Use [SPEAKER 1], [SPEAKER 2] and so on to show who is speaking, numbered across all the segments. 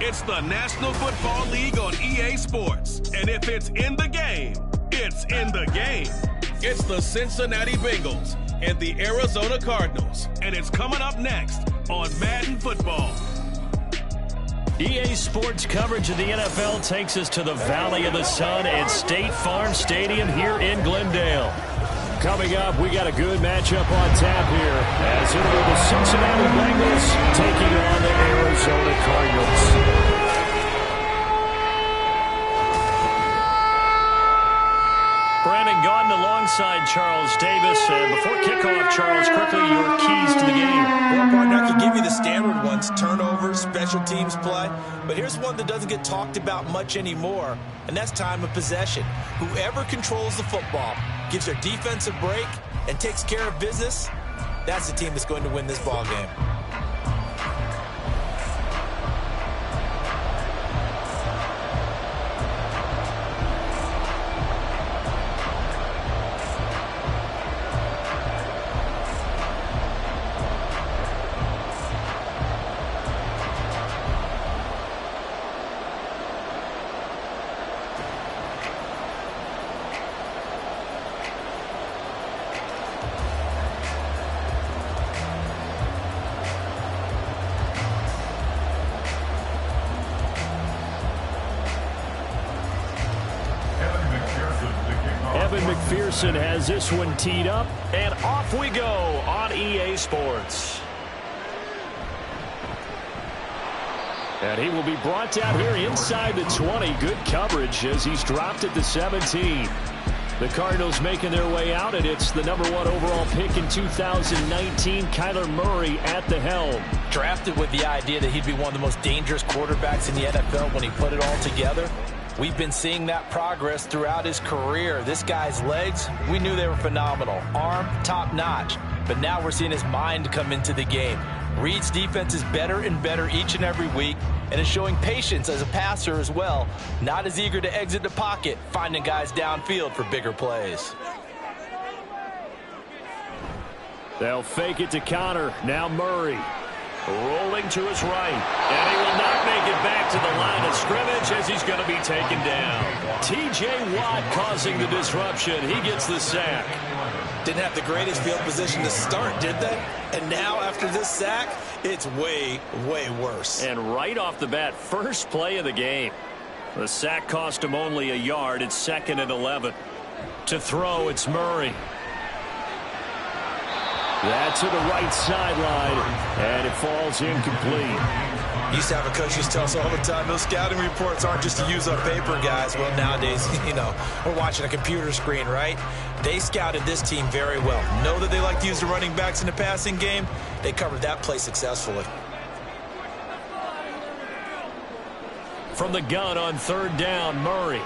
[SPEAKER 1] It's the National Football League on EA Sports. And if it's in the game, it's in the game. It's the Cincinnati Bengals and the Arizona Cardinals. And it's coming up next on Madden Football.
[SPEAKER 2] EA Sports coverage of the NFL takes us to the Valley of the Sun and State Farm Stadium here in Glendale. Coming up, we got a good matchup on tap here as it'll be the Cincinnati Bengals taking on the Arizona Cardinals. Brandon Gaudin alongside Charles Davis. And before kickoff, Charles, quickly your keys to the game.
[SPEAKER 3] Well, partner, I can give you the standard ones, turnovers, special teams play. But here's one that doesn't get talked about much anymore, and that's time of possession. Whoever controls the football, gives their defense a break, and takes care of business, that's the team that's going to win this ball game.
[SPEAKER 2] McPherson has this one teed up, and off we go on EA Sports. And he will be brought down here inside the 20. Good coverage as he's dropped at the 17. The Cardinals making their way out, and it's the #1 overall pick in 2019, Kyler Murray at the helm.
[SPEAKER 3] Drafted with the idea that he'd be one of the most dangerous quarterbacks in the NFL when he put it all together. We've been seeing that progress throughout his career. This guy's legs, we knew they were phenomenal. Arm, top-notch. But now we're seeing his mind come into the game. Reed's defense is better and better each and every week, and is showing patience as a passer as well. Not as eager to exit the pocket, finding guys downfield for bigger plays.
[SPEAKER 2] They'll fake it to Connor. Now Murray. Rolling to his right. And he will not make it back to the line of scrimmage as he's going to be taken down. T.J. Watt causing the disruption. He gets the sack.
[SPEAKER 3] Didn't have the greatest field position to start, did they? And now after this sack, it's way, way worse.
[SPEAKER 2] And right off the bat, first play of the game. The sack cost him only a yard. It's 2nd and 11. To throw, it's Murray. That's to the right sideline, and it falls incomplete.
[SPEAKER 3] Used to have a coach used to tell us all the time, those scouting reports aren't just to use on paper, guys. Well, nowadays, we're watching a computer screen, right? They scouted this team very well. Know that they like to use the running backs in the passing game. They covered that play successfully.
[SPEAKER 2] From the gun on 3rd down, Murray.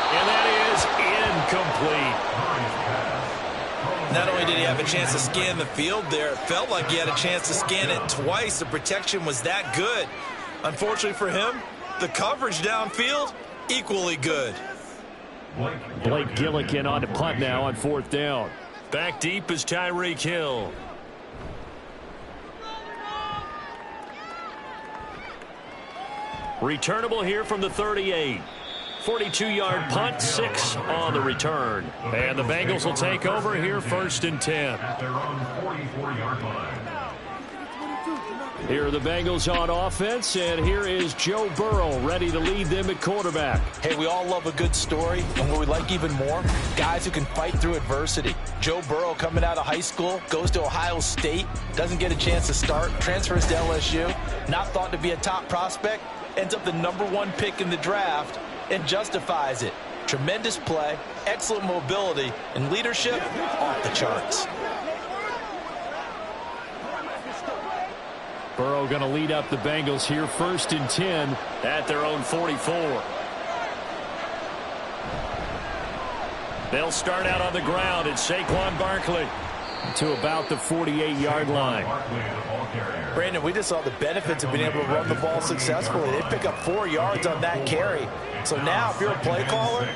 [SPEAKER 2] And that is incomplete.
[SPEAKER 3] Not only did he have a chance to scan the field there, it felt like he had a chance to scan it twice. The protection was that good. Unfortunately for him, the coverage downfield, equally good.
[SPEAKER 2] Blake Gillikin on to punt now on 4th down. Back deep is Tyreek Hill. Returnable here from the 38. 42-yard punt, 6 on the return. And the Bengals will take over here 1st and 10. Here are the Bengals on offense, and here is Joe Burrow ready to lead them at quarterback.
[SPEAKER 3] Hey, we all love a good story, and what we like even more, guys who can fight through adversity. Joe Burrow coming out of high school, goes to Ohio State, doesn't get a chance to start, transfers to LSU, not thought to be a top prospect, ends up the #1 pick in the draft, and justifies it. Tremendous play, excellent mobility, and leadership off the charts.
[SPEAKER 2] Burrow going to lead up the Bengals here 1st and 10 at their own 44. They'll start out on the ground, and Saquon Barkley to about the 48-yard line.
[SPEAKER 3] Brandon, we just saw the benefits of being able to run the ball successfully. They pick up 4 yards on that carry. So now, if you're a play caller,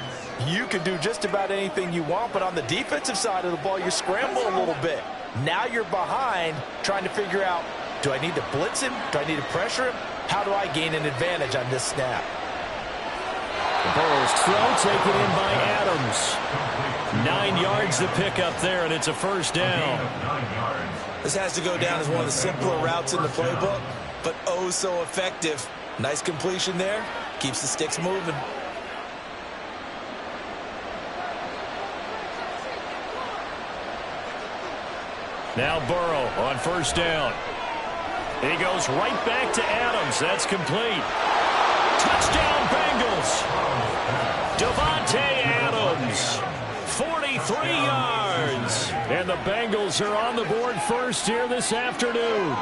[SPEAKER 3] You can do just about anything you want, but on the defensive side of the ball, you scramble a little bit. Now you're behind trying to figure out, do I need to blitz him? Do I need to pressure him? How do I gain an advantage on this snap?
[SPEAKER 2] Burrow's throw taken in by Adams. 9 yards to pick up there, and it's a first down.
[SPEAKER 3] This has to go down as one of the simpler routes in the playbook, but oh so effective. Nice completion there. Keeps the sticks moving.
[SPEAKER 2] Now Burrow on first down. He goes right back to Adams. That's complete. Touchdown Bengals. Davante Adams. 43 yards. And the Bengals are on the board first here this afternoon.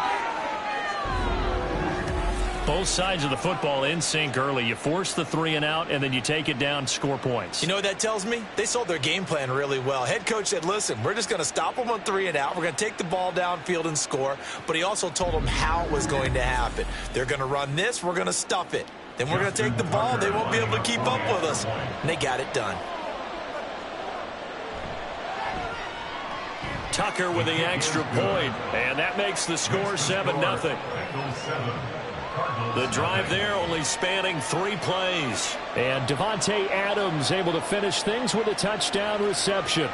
[SPEAKER 2] Both sides of the football in sync early. You force the 3 and out, and then you take it down, score points.
[SPEAKER 3] You know what that tells me? They sold their game plan really well. Head coach said, listen, we're just going to stop them on 3 and out. We're going to take the ball downfield and score. But he also told them how it was going to happen. They're going to run this. We're going to stuff it. Then we're going to take the ball. They won't be able to keep up with us. And they got it done.
[SPEAKER 2] Tucker with the extra point, and that makes the score 7-0. The drive there only spanning 3 plays. And Davante Adams able to finish things with a touchdown reception.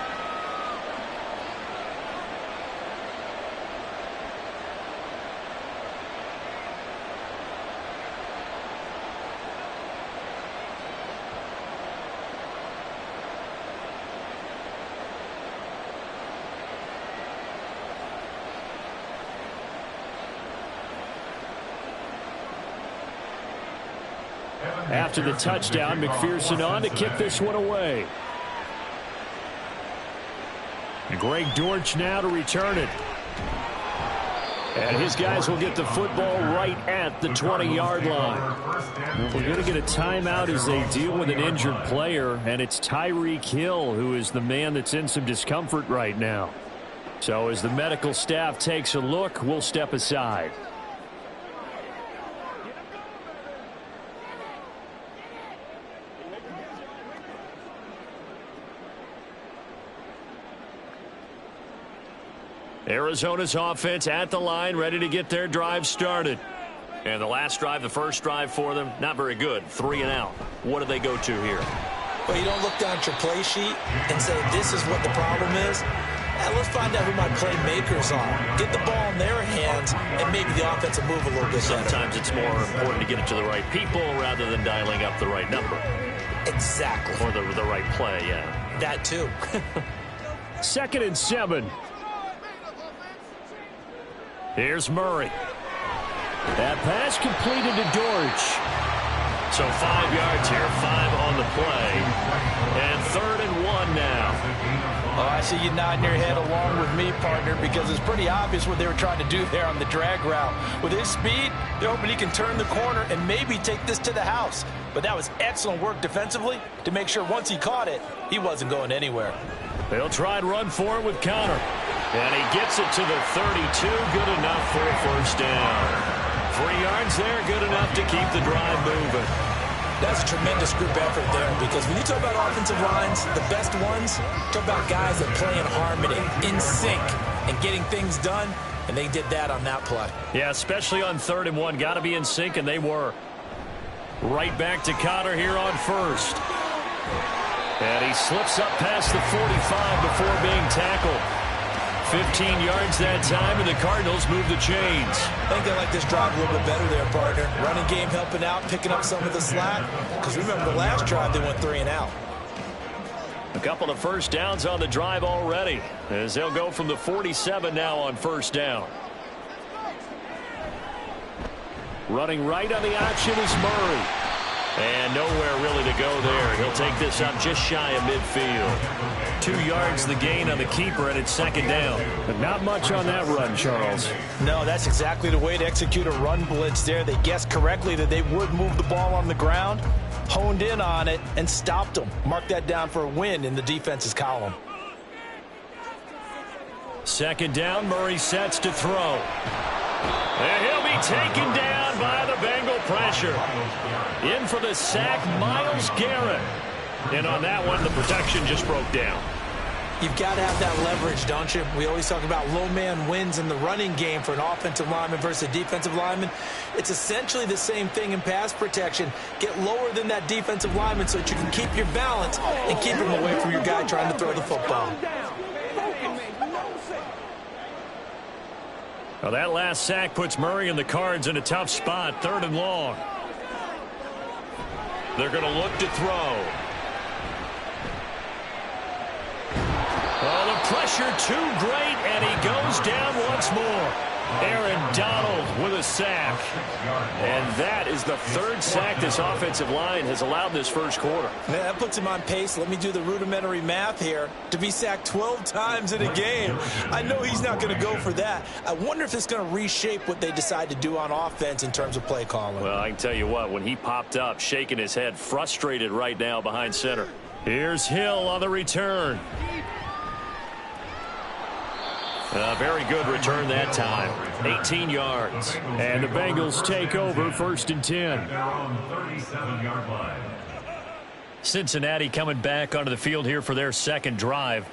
[SPEAKER 2] After the touchdown, McPherson on to kick this one away. Greg Dortch now to return it. And his guys will get the football right at the 20-yard line. We're going to get a timeout as they deal with an injured player, and it's Tyreek Hill who is the man that's in some discomfort right now. So as the medical staff takes a look, we'll step aside. Arizona's offense at the line, ready to get their drive started. And the last drive, the first drive for them, not very good. 3 and out. What do they go to here?
[SPEAKER 3] Well, you don't look down at your play sheet and say, this is what the problem is. Let's find out who my playmakers are. Get the ball in their hands, and maybe the offense will move a little bit better.
[SPEAKER 2] Sometimes it's more important to get it to the right people rather than dialing up the right number.
[SPEAKER 3] Exactly.
[SPEAKER 2] Or the right play, yeah.
[SPEAKER 3] That too.
[SPEAKER 2] 2nd and 7. Here's Murray. That pass completed to Dortch. So 5 yards here, 5 on the play. And 3rd and 1 now.
[SPEAKER 3] Oh, I see you nodding your head along with me, partner, because it's pretty obvious what they were trying to do there on the drag route. With his speed, they're hoping he can turn the corner and maybe take this to the house. But that was excellent work defensively to make sure once he caught it, he wasn't going anywhere.
[SPEAKER 2] They'll try and run for it with Connor. And he gets it to the 32. Good enough for a first down. 3 yards there, good enough to keep the drive moving.
[SPEAKER 3] That's a tremendous group effort there, because when you talk about offensive lines, the best ones, talk about guys that play in harmony, in sync, and getting things done, and they did that on that play.
[SPEAKER 2] Yeah, especially on 3rd and 1. Got to be in sync, and they were. Right back to Connor here on first. And he slips up past the 45 before being tackled. 15 yards that time, and the Cardinals move the chains.
[SPEAKER 3] I think they like this drive a little bit better there, partner. Running game helping out, picking up some of the slack. Because remember, the last drive, they went 3 and out.
[SPEAKER 2] A couple of first downs on the drive already, as they'll go from the 47 now on first down. Running right on the option is Murray. And nowhere really to go there. He'll take this up just shy of midfield. 2 yards the gain on the keeper, and it's 2nd down. But not much on that run, Charles.
[SPEAKER 3] No, that's exactly the way to execute a run blitz there. They guessed correctly that they would move the ball on the ground, honed in on it, and stopped them. Mark that down for a win in the defense's column.
[SPEAKER 2] 2nd down, Murray sets to throw. And he'll be taken down by the Bengal pressure. In for the sack, Myles Garrett. And on that one, the protection just broke down.
[SPEAKER 3] You've got to have that leverage, don't you? We always talk about low man wins in the running game for an offensive lineman versus a defensive lineman. It's essentially the same thing in pass protection. Get lower than that defensive lineman so that you can keep your balance and keep him away from your guy trying to throw the football.
[SPEAKER 2] Well, that last sack puts Murray and the Cards in a tough spot, 3rd and long. They're going to look to throw. Oh, the pressure too great, and he goes down once more. Aaron Donald with a sack. And that is the 3rd sack this offensive line has allowed this first quarter.
[SPEAKER 3] Man, that puts him on pace. Let me do the rudimentary math here. To be sacked 12 times in a game, I know he's not going to go for that. I wonder if it's going to reshape what they decide to do on offense in terms of play calling.
[SPEAKER 2] Well, I can tell you what, when he popped up, shaking his head, frustrated right now behind center. Here's Hill on the return. A very good return that time. 18 yards. And the Bengals take over 1st and 10. Cincinnati coming back onto the field here for their second drive.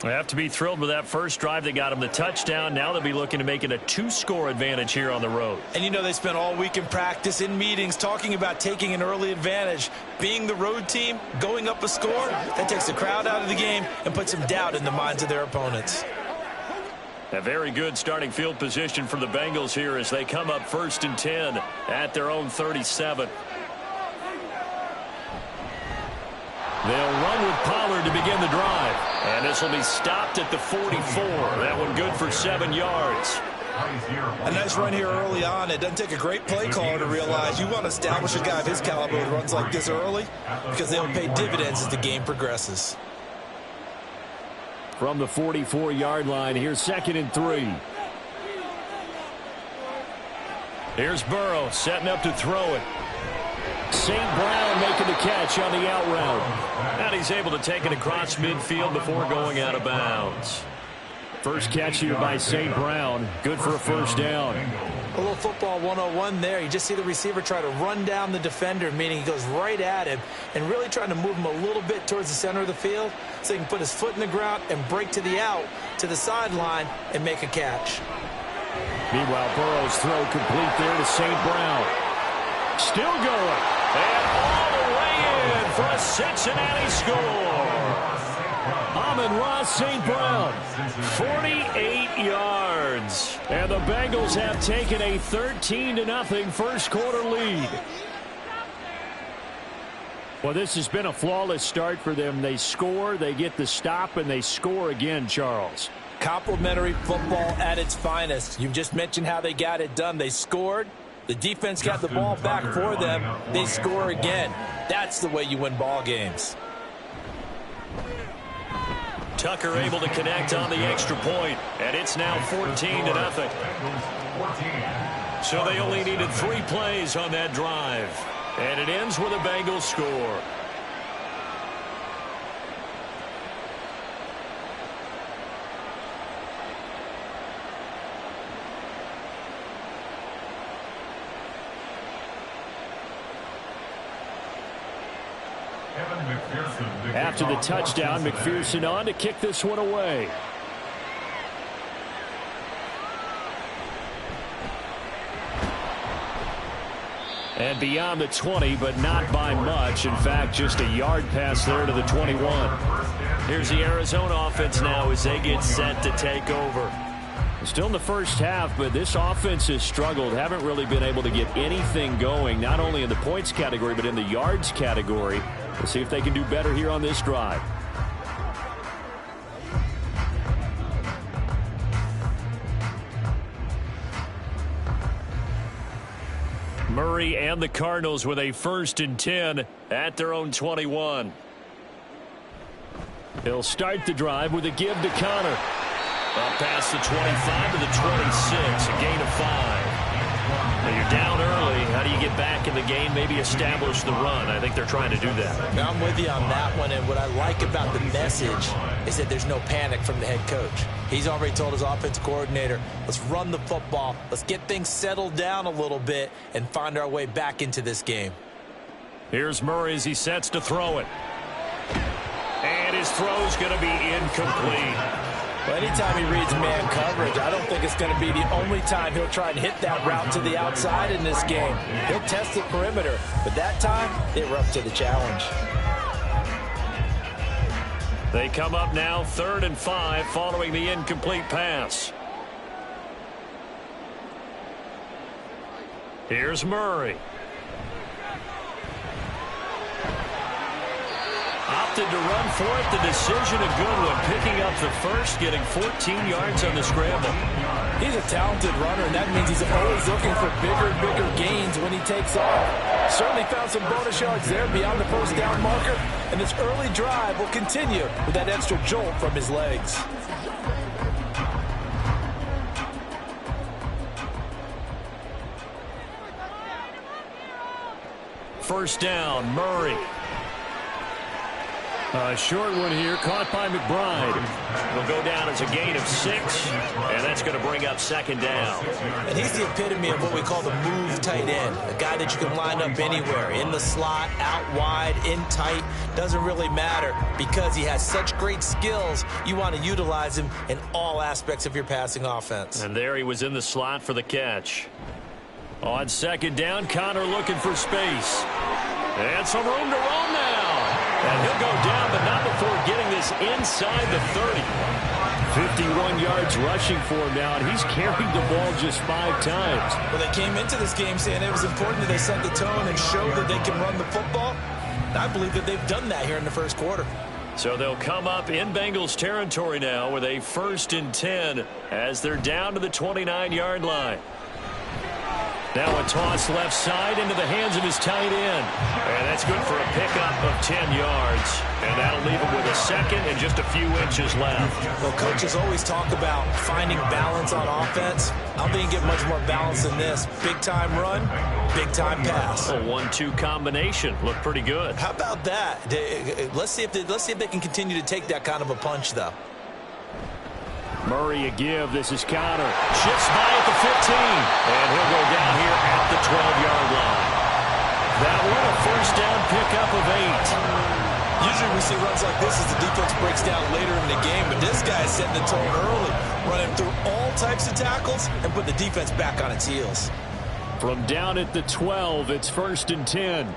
[SPEAKER 2] They have to be thrilled with that first drive. They got them the touchdown. Now they'll be looking to make it a 2-score advantage here on the road.
[SPEAKER 3] And you know they spent all week in practice, in meetings, talking about taking an early advantage. Being the road team, going up a score, that takes the crowd out of the game and puts some doubt in the minds of their opponents.
[SPEAKER 2] A very good starting field position for the Bengals here as they come up 1st and 10 at their own 37. They'll run with Pollard to begin the drive. And this will be stopped at the 44. That one good for 7 yards.
[SPEAKER 3] A nice run here early on. It doesn't take a great play caller to realize you want to establish a guy of his caliber who runs like this early because they'll pay dividends as the game progresses.
[SPEAKER 2] From the 44-yard line, here's 2nd and 3. Here's Burrow setting up to throw it. St. Brown making the catch on the out route. And he's able to take it across midfield before going out of bounds. First catch here by St. Brown. Good for a first down.
[SPEAKER 3] A little football 101 there. You just see the receiver try to run down the defender, meaning he goes right at him and really trying to move him a little bit towards the center of the field so he can put his foot in the ground and break to the out, to the sideline, and make a catch.
[SPEAKER 2] Meanwhile, Burrow's throw complete there to St. Brown. Still going. And all the way in for a Cincinnati score. Amon-Ra St. Brown, 48 yards. And the Bengals have taken a 13-0 first quarter lead. Well, this has been a flawless start for them. They score, they get the stop, and they score again, Charles.
[SPEAKER 3] Complimentary football at its finest. You've just mentioned how they got it done. They scored. The defense got the ball back for them. They score again. That's the way you win ball games.
[SPEAKER 2] Tucker able to connect on the extra point, and it's now 14-0. So they only needed 3 plays on that drive, and it ends with a Bengals score. After the touchdown, McPherson on to kick this one away. And beyond the 20, but not by much. In fact, just a yard pass there to the 21. Here's the Arizona offense now as they get set to take over. Still in the first half, but this offense has struggled. Haven't really been able to get anything going, not only in the points category, but in the yards category. Let's see if they can do better here on this drive. Murray and the Cardinals with a 1st and 10 at their own 21. He'll start the drive with a give to Connor. Up past the 25 to the 26, a gain of 5. Now you're down early. How do you get back in the game, maybe establish the run? I think they're trying to do that.
[SPEAKER 3] Now I'm with you on that one, and what I like about the message is that there's no panic from the head coach. He's already told his offensive coordinator, let's run the football, let's get things settled down a little bit and find our way back into this game.
[SPEAKER 2] Here's Murray as he sets to throw it. And his throw's going to be incomplete.
[SPEAKER 3] Well, anytime he reads man coverage, I don't think it's going to be the only time he'll try and hit that route to the outside in this game. He'll test the perimeter, but that time, they were up to the challenge.
[SPEAKER 2] They come up now 3rd and 5 following the incomplete pass. Here's Murray. Opted to run for it. The decision a good one. Picking up the first, getting 14 yards on the scramble.
[SPEAKER 3] He's a talented runner, and that means he's always looking for bigger and bigger gains when he takes off. Certainly found some bonus yards there beyond the first down marker, and this early drive will continue with that extra jolt from his legs.
[SPEAKER 2] First down, Murray. A short one here, caught by McBride. Will go down as a gain of 6, and that's going to bring up 2nd down.
[SPEAKER 3] And he's the epitome of what we call the move tight end, a guy that you can line up anywhere, in the slot, out wide, in tight, doesn't really matter because he has such great skills. You want to utilize him in all aspects of your passing offense.
[SPEAKER 2] And there he was in the slot for the catch. On 2nd down, Connor looking for space. And some room to roam now. And he'll go down, but not before getting this inside the 30. 51 yards rushing for him now, and he's carried the ball just 5 times.
[SPEAKER 3] Well, they came into this game saying it was important that they set the tone and show that they can run the football. And I believe that they've done that here in the first quarter.
[SPEAKER 2] So they'll come up in Bengals territory now with a 1st and 10 as they're down to the 29-yard line. Now a toss left side into the hands of his tight end. And that's good for a pickup of 10 yards. And that'll leave him with a 2nd and just a few inches left.
[SPEAKER 3] Well, coaches always talk about finding balance on offense. I don't think you get much more balance than this. Big-time run, big-time pass.
[SPEAKER 2] A 1-2 combination. Looked pretty good.
[SPEAKER 3] How about that? Let's see if they can continue to take that kind of a punch, though.
[SPEAKER 2] Murray a give. This is Connor. Shifts by at the 15. And he'll go down here at the 12-yard line. That one a 1st down pickup of 8.
[SPEAKER 3] Usually we see runs like this as the defense breaks down later in the game, but this guy is setting the tone early, running through all types of tackles and put the defense back on its heels.
[SPEAKER 2] From down at the 12, it's 1st and 10.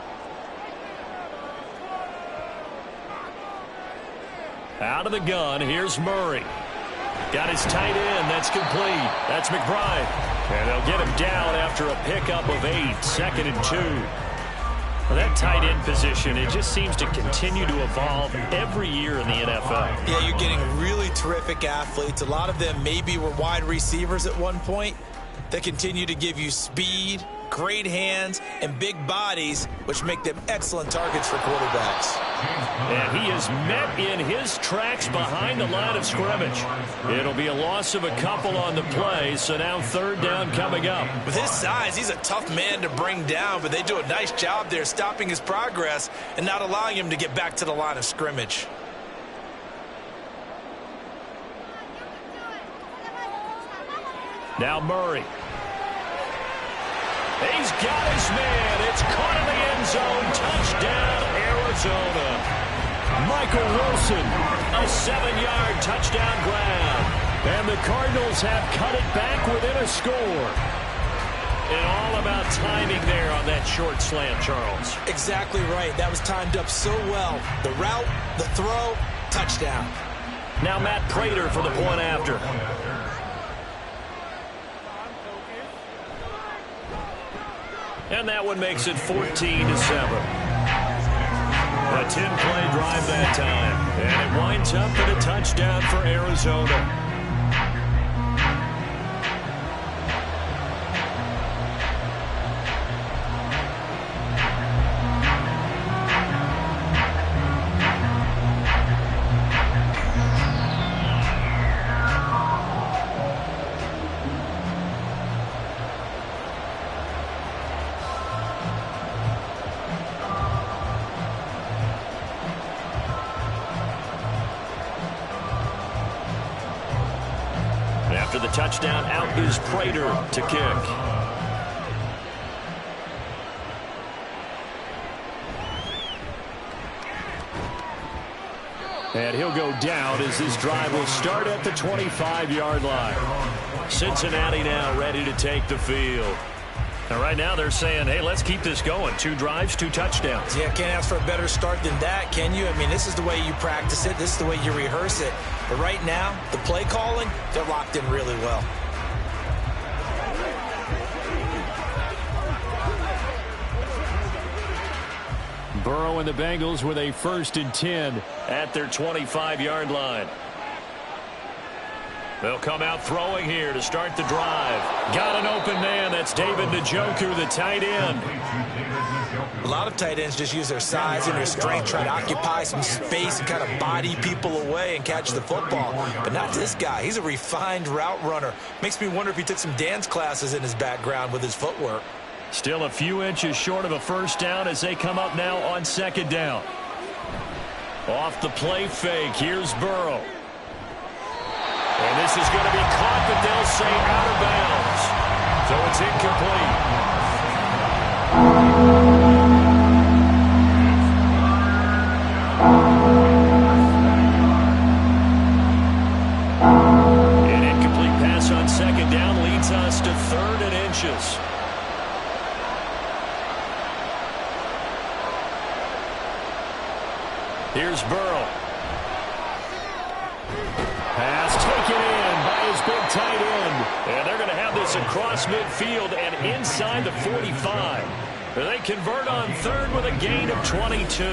[SPEAKER 2] Out of the gun, here's Murray. Got his tight end. That's complete. That's McBride. And they'll get him down after a pickup of 8. 2nd and 2. Well, that tight end position, it just seems to continue to evolve every year in the NFL.
[SPEAKER 3] Yeah, you're getting really terrific athletes. A lot of them maybe were wide receivers at one point. They continue to give you speed, great hands, and big bodies, which make them excellent targets for quarterbacks.
[SPEAKER 2] And he is met in his tracks behind the line of scrimmage. It'll be a loss of a couple on the play, so now 3rd down coming up.
[SPEAKER 3] With his size, he's a tough man to bring down, but they do a nice job there stopping his progress and not allowing him to get back to the line of scrimmage.
[SPEAKER 2] Now Murray. He's got his man. It's caught in the end zone. Touchdown, Arizona. Michael Wilson, a 7-yard touchdown grab. And the Cardinals have cut it back within a score. And all about timing there on that short slant, Charles.
[SPEAKER 3] Exactly right. That was timed up so well. The route, the throw, touchdown.
[SPEAKER 2] Now Matt Prater for the point after. And that one makes it 14-7. A 10-play drive that time. And it winds up with a touchdown for Arizona. After the touchdown, out is Prater to kick. And he'll go down as this drive will start at the 25-yard line. Cincinnati now ready to take the field. And right now they're saying, hey, let's keep this going. 2 drives, 2 touchdowns.
[SPEAKER 3] Yeah, can't ask for a better start than that, can you? I mean, this is the way you practice it. This is the way you rehearse it. But right now, the play calling, they're locked in really well.
[SPEAKER 2] Burrow and the Bengals with a 1st and 10 at their 25-yard line. They'll come out throwing here to start the drive. Got an open man. That's David Njoku, the tight end.
[SPEAKER 3] A lot of tight ends just use their size and their strength, try to occupy some space and kind of body people away and catch the football. But not this guy. He's a refined route runner. Makes me wonder if he took some dance classes in his background with his footwork.
[SPEAKER 2] Still a few inches short of a 1st down as they come up now on 2nd down. Off the play fake, here's Burrow. And this is going to be caught, but they'll say out of bounds. So it's incomplete. An incomplete pass on 2nd down leads us to 3rd and inches. Here's Burrow. Pass taken in by his big tight end. And they're going to have this across midfield and inside the 45. They convert on 3rd with a gain of 22.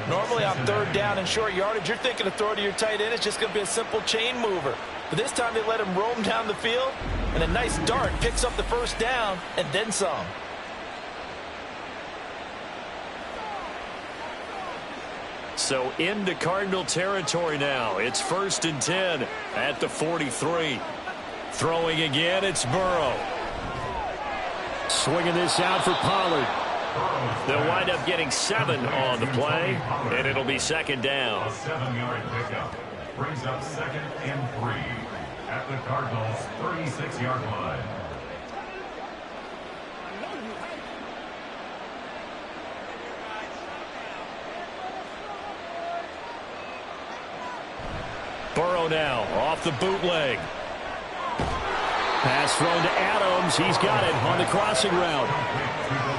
[SPEAKER 3] Normally on 3rd down and short yardage, you're thinking to throw to your tight end. It's just going to be a simple chain mover. But this time they let him roam down the field. And a nice dart picks up the 1st down and then some.
[SPEAKER 2] So into Cardinal territory now. It's 1st and 10 at the 43. Throwing again, it's Burrow. Swinging this out for Pollard. They'll wind up getting 7 on the play, and it'll be 2nd down.
[SPEAKER 4] A 7-yard pickup brings up 2nd and 3 at the Cardinals' 36-yard line.
[SPEAKER 2] Burrow now off the bootleg. Pass thrown to Adams. He's got it on the crossing route.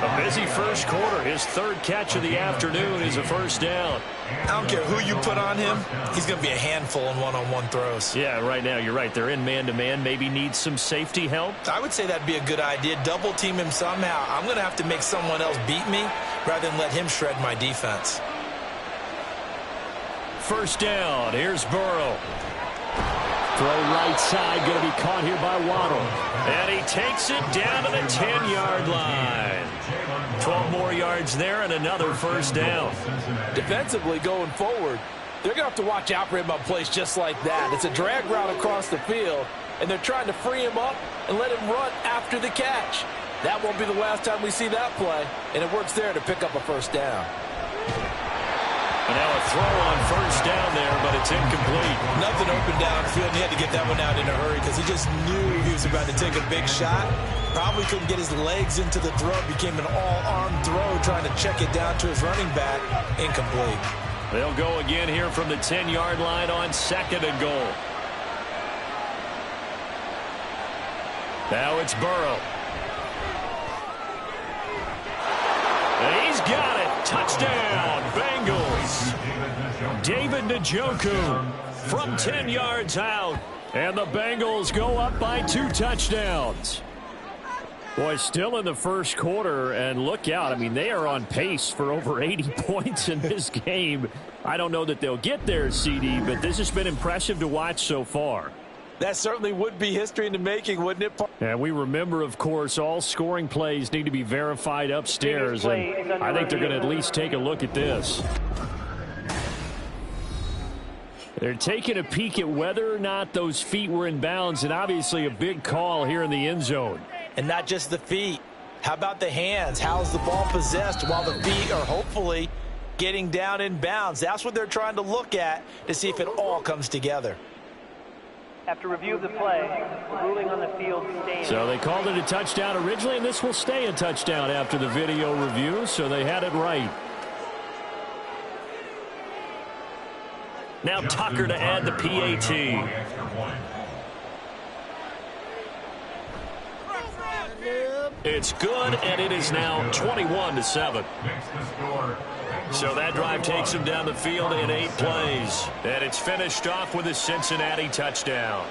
[SPEAKER 2] A busy 1st quarter. His 3rd catch of the afternoon is a 1st down.
[SPEAKER 3] I don't care who you put on him. He's going to be a handful in one-on-one throws.
[SPEAKER 2] Yeah, right now you're right. They're in man-to-man. Maybe needs some safety help.
[SPEAKER 3] I would say that'd be a good idea. Double team him somehow. I'm going to have to make someone else beat me rather than let him shred my defense.
[SPEAKER 2] 1st down. Here's Burrow. Throw right side. Going to be caught here by Waddle. And he takes it down to the 10-yard line. 12 more yards there and another 1st down.
[SPEAKER 5] Defensively going forward, they're going to have to watch out for him on plays just like that. It's a drag route across the field, and they're trying to free him up and let him run after the catch. That won't be the last time we see that play, and it works there to pick up a 1st down.
[SPEAKER 2] And now a throw on 1st down there, but it's incomplete.
[SPEAKER 3] Nothing open downfield, and he had to get that one out in a hurry because he just knew he was about to take a big shot. Probably couldn't get his legs into the throw. Became an all-arm throw, trying to check it down to his running back. Incomplete.
[SPEAKER 2] They'll go again here from the 10-yard line on 2nd and goal. Now it's Burrow. And he's got it. Touchdown, Bengals. David Njoku from 10 yards out. And the Bengals go up by 2 touchdowns. Boy, still in the 1st quarter, and look out. I mean, they are on pace for over 80 points in this game. I don't know that they'll get there, CD, but this has been impressive to watch so far.
[SPEAKER 5] That certainly would be history in the making, wouldn't it?
[SPEAKER 2] And we remember, of course, all scoring plays need to be verified upstairs, and I think they're going to at least take a look at this. They're taking a peek at whether or not those feet were in bounds, and obviously a big call here in the end zone.
[SPEAKER 3] And not just the feet. How about the hands? How's the ball possessed while the feet are hopefully getting down in bounds? That's what they're trying to look at to see if it all comes together.
[SPEAKER 6] After review of the play, ruling on the field stands.
[SPEAKER 2] So they called it a touchdown originally, and this will stay a touchdown after the video review, so they had it right. Now Tucker to add the PAT. It's good, and it is now 21-7. So that drive takes him down the field in 8 plays. And it's finished off with a Cincinnati touchdown.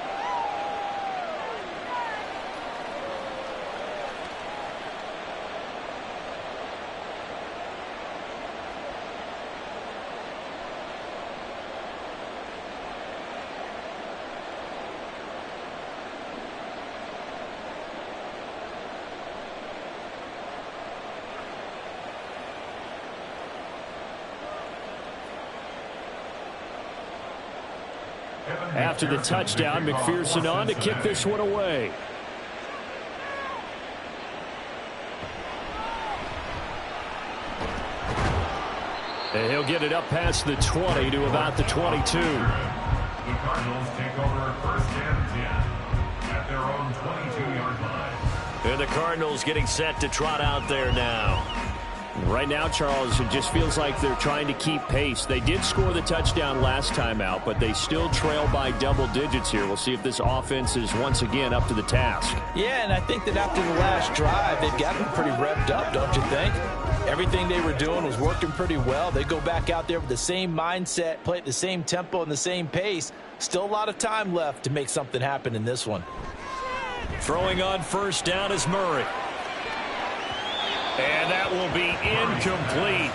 [SPEAKER 2] After the touchdown, McPherson on to kick this one away. And he'll get it up past the 20 to about the 22.
[SPEAKER 4] The Cardinals take over 1st and 10 at their own 22-yard line.
[SPEAKER 2] And the Cardinals getting set to trot out there now. Right now, Charles, it just feels like they're trying to keep pace. They did score the touchdown last time out, but they still trail by double digits here. We'll see if this offense is once again up to the task.
[SPEAKER 5] Yeah, and I think that after the last drive, they've got them pretty revved up, don't you think? Everything they were doing was working pretty well. They go back out there with the same mindset, play at the same tempo and the same pace. Still a lot of time left to make something happen in this one.
[SPEAKER 2] Throwing on 1st down is Murray. And that will be incomplete.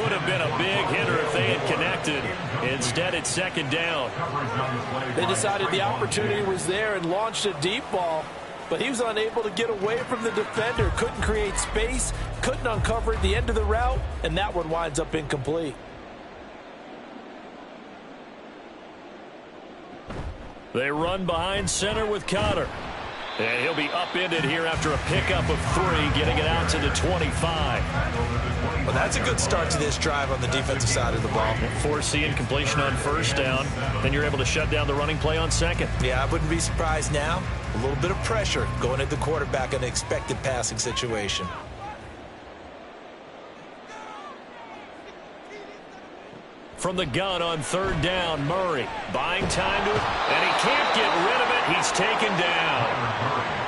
[SPEAKER 2] Would have been a big hitter if they had connected. Instead, it's 2nd down.
[SPEAKER 5] They decided the opportunity was there and launched a deep ball, but he was unable to get away from the defender. Couldn't create space, couldn't uncover the end of the route, and that one winds up incomplete.
[SPEAKER 2] They run behind center with Connor. And he'll be upended here after a pickup of 3, getting it out to the 25.
[SPEAKER 5] Well, that's a good start to this drive on the defensive side of the ball.
[SPEAKER 2] Force incompletion on 1st down. Then you're able to shut down the running play on 2nd.
[SPEAKER 5] Yeah, I wouldn't be surprised now. A little bit of pressure going at the quarterback in an expected passing situation.
[SPEAKER 2] From the gun on 3rd down, Murray buying time to it, and he can't get rid of it. He's taken down.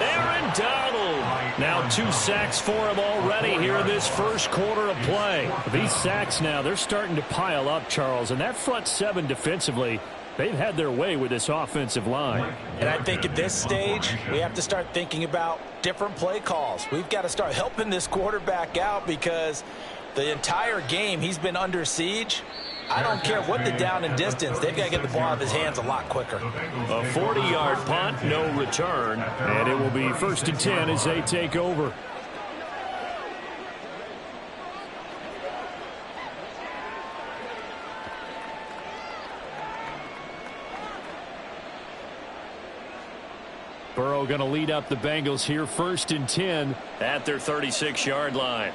[SPEAKER 2] Aaron Donald. Now 2 sacks for him already here in this 1st quarter of play. These sacks now, they're starting to pile up, Charles, and that front 7 defensively, they've had their way with this offensive line.
[SPEAKER 5] And I think at this stage, we have to start thinking about different play calls. We've got to start helping this quarterback out because the entire game he's been under siege. I don't care what the down and distance. They've got to get the ball out of his hands a lot quicker.
[SPEAKER 2] A 40-yard punt, no return. And it will be 1st and 10 as they take over. Burrow going to lead up the Bengals here, 1st and 10 at their 36-yard line.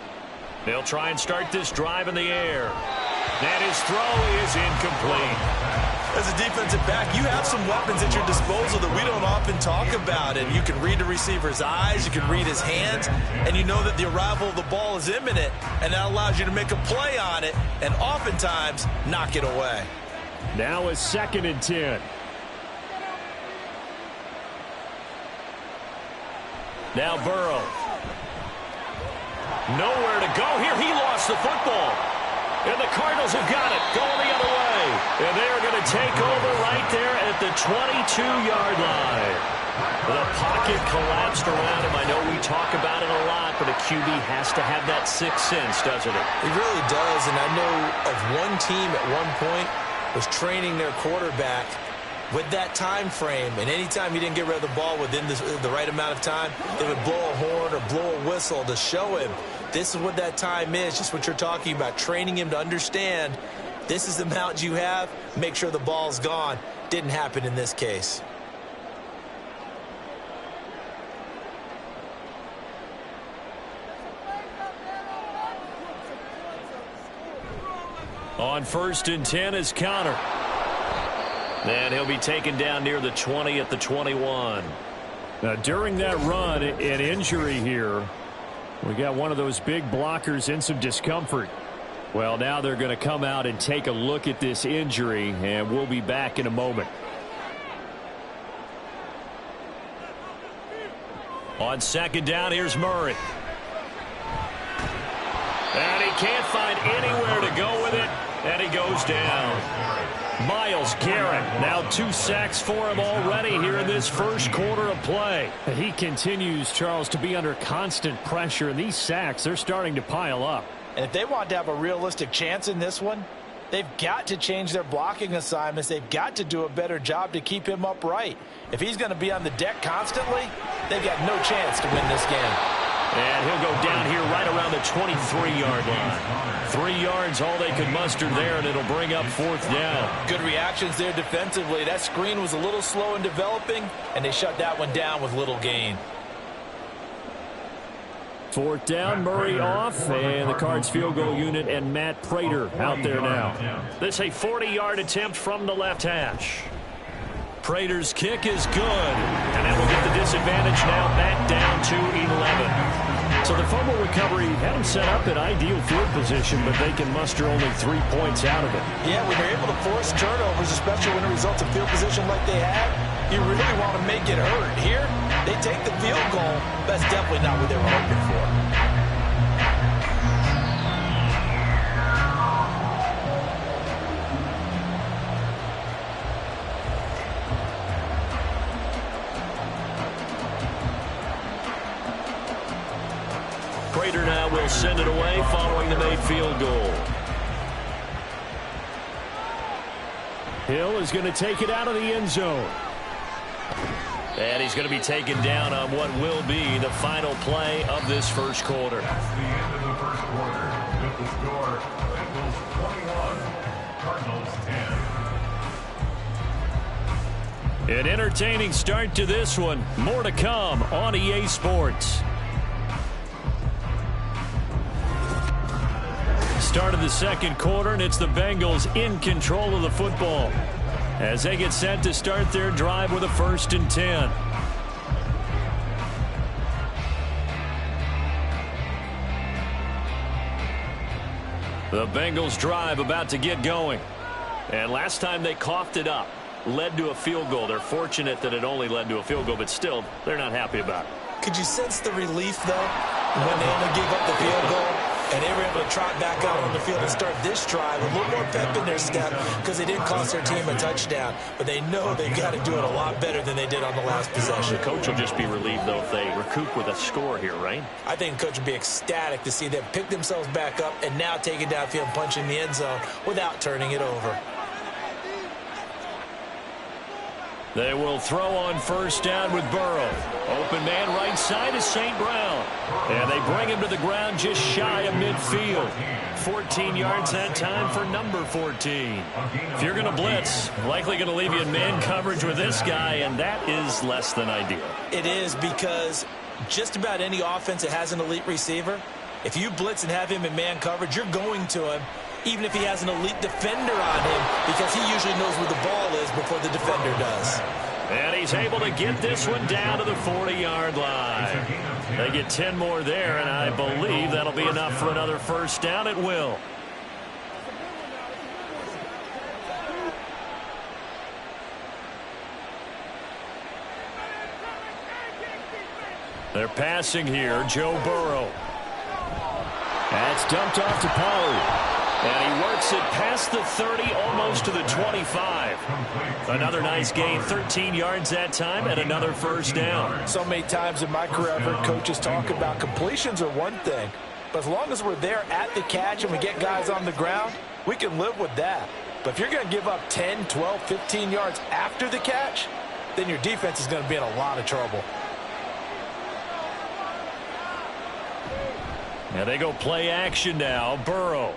[SPEAKER 2] They'll try and start this drive in the air. And his throw is incomplete.
[SPEAKER 5] As a defensive back, you have some weapons at your disposal that we don't often talk about. And you can read the receiver's eyes, you can read his hands, and you know that the arrival of the ball is imminent. And that allows you to make a play on it and oftentimes knock it away.
[SPEAKER 2] Now a 2nd and 10. Now Burrow. Nowhere to go here. He lost the football. And the Cardinals have got it, going the other way. And they are going to take over right there at the 22-yard line. The pocket collapsed around him. I know we talk about it a lot, but a QB has to have that 6th sense, doesn't it?
[SPEAKER 5] He really does, and I know of one team at one point was training their quarterback with that time frame, and anytime he didn't get rid of the ball within the right amount of time, they would blow a horn or blow a whistle to show him this is what that time is, just what you're talking about, training him to understand this is the amount you have, make sure the ball's gone. Didn't happen in this case.
[SPEAKER 2] On 1st and 10 is Connor. And he'll be taken down near the 20 at the 21. Now, during that run, an injury here. We got one of those big blockers in some discomfort. Well, now they're going to come out and take a look at this injury, and we'll be back in a moment. On second down, here's Murray. And he can't find anywhere to go with it, and he goes down. Myles Garrett, now 2 sacks for him already here in this first quarter of play.
[SPEAKER 7] He continues, Charles, to be under constant pressure, and these sacks, they're starting to pile up.
[SPEAKER 5] And if they want to have a realistic chance in this one, they've got to change their blocking assignments. They've got to do a better job to keep him upright. If he's going to be on the deck constantly, they've got no chance to win this game.
[SPEAKER 2] And he'll go down here right around the 23-yard line. 3 yards, all they could muster there, and it'll bring up 4th down.
[SPEAKER 5] Good reactions there defensively. That screen was a little slow in developing, and they shut that one down with little gain.
[SPEAKER 2] 4th down, Murray off, and the Cards field goal unit and Matt Prater out there now. This a 40-yard attempt from the left hash. Prater's kick is good, and that will get the disadvantage now back down to 11. So the fumble recovery had them set up in ideal field position, but they can muster only 3 points out of it.
[SPEAKER 5] Yeah, when you're able to force turnovers, especially when it results in field position like they have, you really want to make it hurt. Here, they take the field goal. That's definitely not what they were hoping for.
[SPEAKER 2] Prater now will send it away following the made field goal. Hill is going to take it out of the end zone. And he's going to be taken down on what will be the final play of this first quarter.
[SPEAKER 4] That's the end of the first quarter. With the score, Bengals 21, Cardinals 10.
[SPEAKER 2] An entertaining start to this one. More to come on EA Sports. Start of the second quarter, and it's the Bengals in control of the football as they get set to start their drive with a 1st and 10. The Bengals drive about to get going. And last time they coughed it up, led to a field goal. They're fortunate that it only led to a field goal, but still, they're not happy about it.
[SPEAKER 5] Could you sense the relief, though, when they only gave up the field goal? And they were able to trot back out on the field and start this drive with a little more pep in their step because they didn't cost their team a touchdown. But they know they've got to do it a lot better than they did on the last possession.
[SPEAKER 2] The coach will just be relieved, though, if they recoup with a score here, right?
[SPEAKER 5] I think the coach will be ecstatic to see them pick themselves back up and now take it downfield and punch in the end zone without turning it over.
[SPEAKER 2] They will throw on 1st down with Burrow. Open man right side is St. Brown. And they bring him to the ground just shy of midfield. 14 yards that time for number 14. If you're going to blitz, likely going to leave you in man coverage with this guy, and that is less than ideal.
[SPEAKER 5] It is, because just about any offense that has an elite receiver, if you blitz and have him in man coverage, you're going to him, even if he has an elite defender on him, because he usually knows where the ball is before the defender does.
[SPEAKER 2] And he's able to get this one down to the 40-yard line. They get 10 more there, and I believe that'll be enough for another 1st down. It will. They're passing here, Joe Burrow. That's dumped off to Pollard. And he works it past the 30, almost to the 25. Another nice gain, 13 yards that time, and another 1st down.
[SPEAKER 5] So many times in my career, I've heard coaches talk about completions are one thing, but as long as we're there at the catch and we get guys on the ground, we can live with that. But if you're going to give up 10, 12, 15 yards after the catch, then your defense is going to be in a lot of trouble.
[SPEAKER 2] Now they go play action now. Burrow.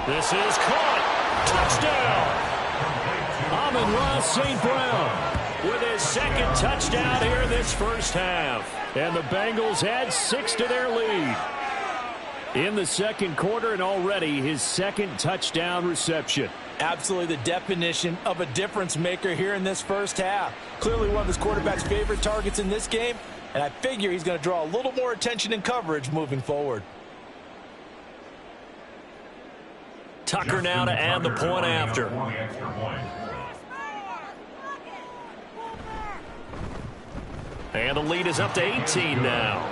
[SPEAKER 2] This is caught. Touchdown. Amon-Ra St. Brown with his 2nd touchdown here in this first half. And the Bengals add 6 to their lead in the second quarter, and already his 2nd touchdown reception.
[SPEAKER 5] Absolutely the definition of a difference maker here in this first half. Clearly one of his quarterback's favorite targets in this game, and I figure he's going to draw a little more attention and coverage moving forward.
[SPEAKER 2] Tucker now to add the point after. And the lead is up to 18 now.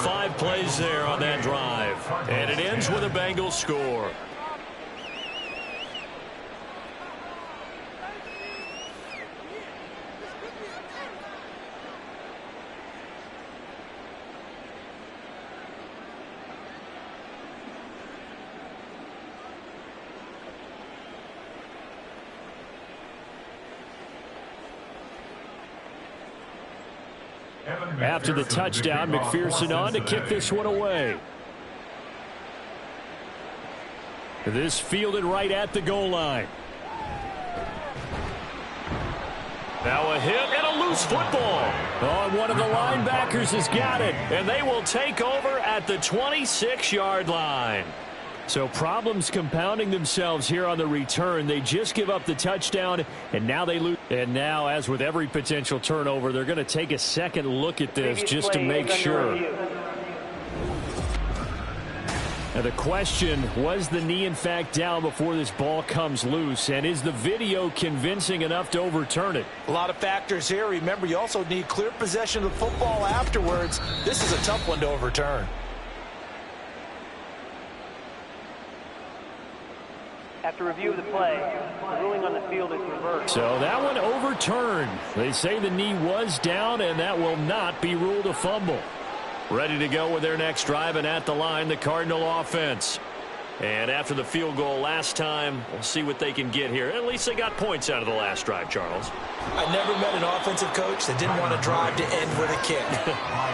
[SPEAKER 2] 5 plays there on that drive. And it ends with a Bengals score.
[SPEAKER 7] After the touchdown, McPherson on to kick this one away. This fielded right at the goal line.
[SPEAKER 2] Now a hit and a loose football.
[SPEAKER 7] Oh, one of the linebackers has got it.
[SPEAKER 2] And they will take over at the 26-yard line.
[SPEAKER 7] So problems compounding themselves here on the return. They just give up the touchdown, and now they lose. And now, as with every potential turnover, they're going to take a second look at this just to make sure. Now the question, was the knee in fact down before this ball comes loose? And is the video convincing enough to overturn it?
[SPEAKER 5] A lot of factors here. Remember, you also need clear possession of the football afterwards. This is a tough one to overturn.
[SPEAKER 6] After review of the play, the ruling on the field is reversed.
[SPEAKER 7] So that one overturned. They say the knee was down, and that will not be ruled a fumble.
[SPEAKER 2] Ready to go with their next drive, and at the line, the Cardinal offense. And after the field goal last time, we'll see what they can get here. At least they got points out of the last drive, Charles.
[SPEAKER 5] I never met an offensive coach that didn't want to drive to end with a kick.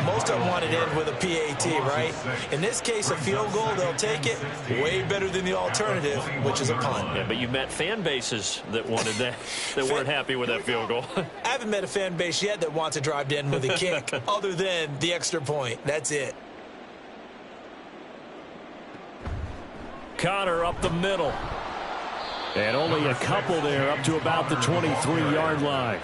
[SPEAKER 5] Most of them wanted to end with a PAT, right? In this case, a field goal, they'll take it. Way better than the alternative, which is a punt.
[SPEAKER 2] Yeah, but you met fan bases that wanted that, that weren't happy with that field goal.
[SPEAKER 5] I haven't met a fan base yet that wants to drive to end with a kick, other than the extra point. That's it.
[SPEAKER 7] Connor up the middle. And only a couple there up to about the 23-yard line.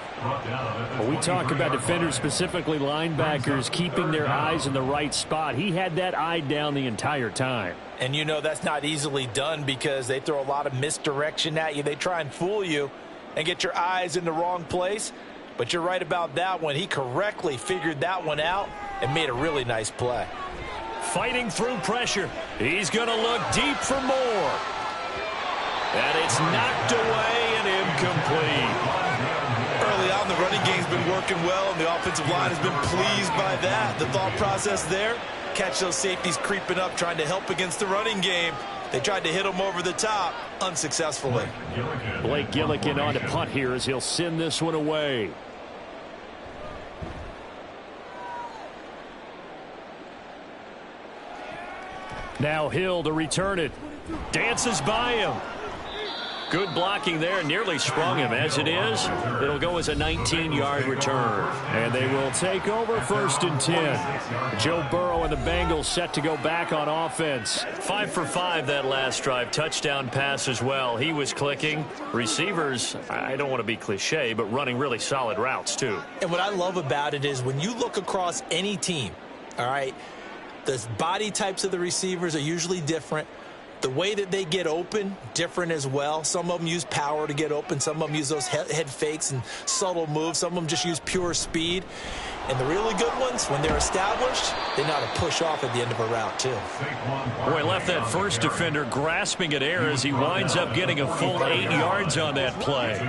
[SPEAKER 7] When we talk about defenders, specifically linebackers, keeping their eyes in the right spot, he had that eye down the entire time.
[SPEAKER 5] And you know that's not easily done because they throw a lot of misdirection at you. They try and fool you and get your eyes in the wrong place. But you're right about that one. He correctly figured that one out and made a really nice play.
[SPEAKER 2] Fighting through pressure. He's going to look deep for more. And it's knocked away and incomplete.
[SPEAKER 5] Early on, the running game's been working well, and the offensive line has been pleased by that. The thought process there, catch those safeties creeping up, trying to help against the running game. They tried to hit him over the top, unsuccessfully.
[SPEAKER 7] Blake Gillikin on to punt here as he'll send this one away. Now Hill to return it. Dances by him. Good blocking there. Nearly sprung him. As it is, it'll go as a 19-yard return. And they will take over 1st and 10. Joe Burrow and the Bengals set to go back on offense.
[SPEAKER 2] 5 for 5 that last drive. Touchdown pass as well. He was clicking. Receivers, I don't want to be cliche, but running really solid routes too.
[SPEAKER 5] And what I love about it is when you look across any team, all right, the body types of the receivers are usually different. The way that they get open, different as well. Some of them use power to get open. Some of them use those head fakes and subtle moves. Some of them just use pure speed. And the really good ones, when they're established, they know how to push off at the end of a route, too.
[SPEAKER 2] Boy, left that first defender grasping at air as he winds up getting a full 8 yards on that play.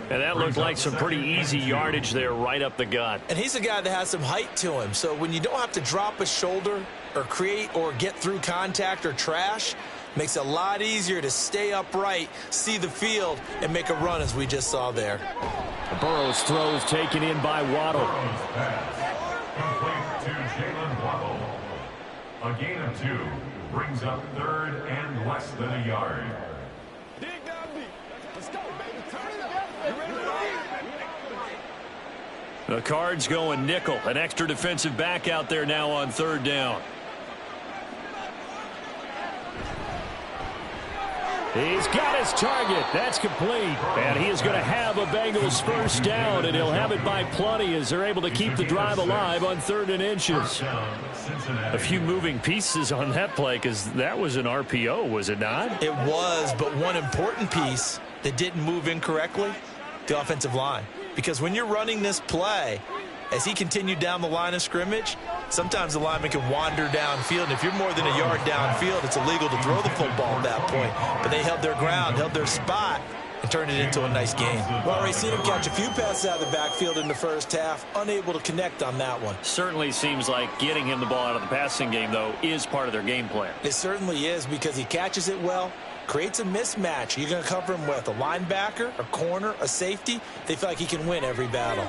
[SPEAKER 2] And that looked like some pretty easy yardage there right up the gut.
[SPEAKER 5] And he's a guy that has some height to him. So when you don't have to drop a shoulder or create or get through contact or trash, makes it a lot easier to stay upright, see the field, and make a run as we just saw there.
[SPEAKER 7] Burrow's throw is taken in by Waddle.
[SPEAKER 4] Complete to Jalen Waddle. A gain of 2 brings up 3rd and less than a yard.
[SPEAKER 2] The Cards going nickel. An extra defensive back out there now on 3rd down.
[SPEAKER 7] He's got his target. That's complete. And he is going to have a Bengals first down, and he'll have it by plenty as they're able to keep the drive alive on 3rd and inches. A few moving pieces on that play because that was an RPO, was it not?
[SPEAKER 3] It was, but one important piece that didn't move incorrectly, the offensive line. Because when you're running this play, as he continued down the line of scrimmage, sometimes the lineman can wander downfield. And if you're more than a yard downfield, it's illegal to throw the football at that point. But they held their ground, held their spot, and turned it into a nice game.
[SPEAKER 5] Well, we've seen him catch a few passes out of the backfield in the first half, unable to connect on that one.
[SPEAKER 7] Certainly seems like getting him the ball out of the passing game, though, is part of their game plan.
[SPEAKER 5] It certainly is because he catches it well, creates a mismatch. You're going to cover him with a linebacker, a corner, a safety. They feel like he can win every battle.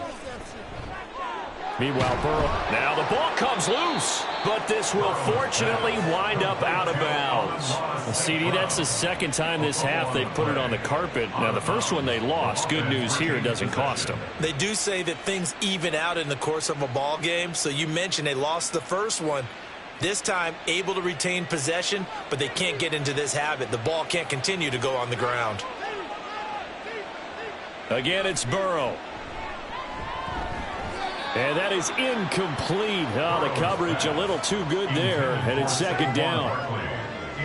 [SPEAKER 7] Meanwhile, Burrow. Now the ball comes loose, but this will fortunately wind up out of bounds. Well, CD, that's the second time this half they've put it on the carpet. Now, the first one they lost. Good news here, it doesn't cost them.
[SPEAKER 3] They do say that things even out in the course of a ball game. So you mentioned they lost the first one. This time, able to retain possession, but they can't get into this habit. The ball can't continue to go on the ground.
[SPEAKER 7] Again, it's Burrow. And that is incomplete. Oh, the coverage a little too good there, and it's 2nd down.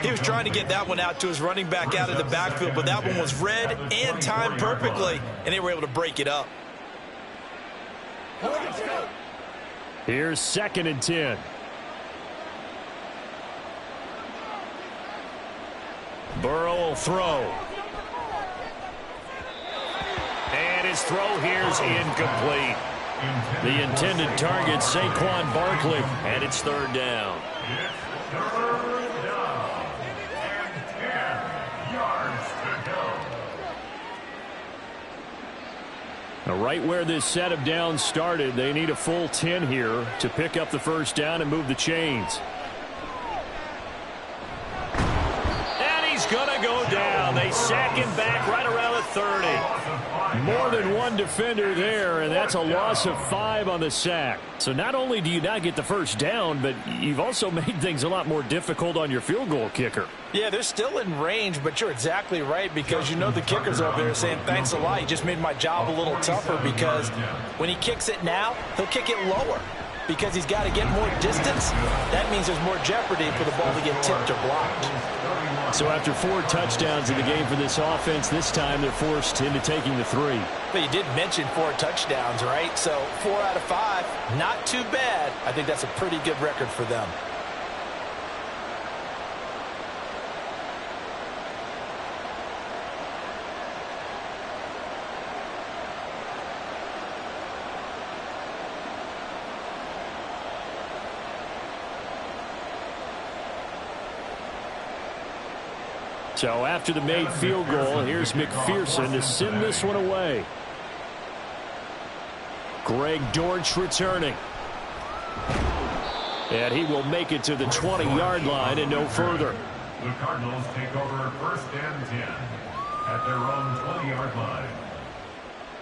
[SPEAKER 3] He was trying to get that one out to his running back out of the backfield, but that one was read and timed perfectly, and they were able to break it up.
[SPEAKER 7] Here's 2nd and 10. Burrow will throw. And his throw here's incomplete. The intended target, Saquon Barkley, and it's 3rd down.
[SPEAKER 4] It's 3rd down and 10 yards to go.
[SPEAKER 7] Now, right where this set of downs started, they need a full 10 here to pick up the first down and move the chains. And he's going to go down. They sack him back right around the 30. More than one defender there, and that's a loss of 5 on the sack. So not only do you not get the first down, but you've also made things a lot more difficult on your field goal kicker.
[SPEAKER 5] Yeah, they're still in range, but you're exactly right because you know the kicker's over there saying, thanks a lot. You just made my job a little tougher because when he kicks it now, he'll kick it lower because he's got to get more distance. That means there's more jeopardy for the ball to get tipped or blocked.
[SPEAKER 7] So after 4 touchdowns in the game for this offense, this time they're forced into taking the 3.
[SPEAKER 5] But you did mention 4 touchdowns, right? So 4 out of 5, not too bad. I think that's a pretty good record for them.
[SPEAKER 7] So after the made field goal, here's McPherson to send this one away. Greg Dortch returning. And he will make it to the 20-yard line and no further.
[SPEAKER 4] The Cardinals take over 1st and 10 at their own 20-yard line.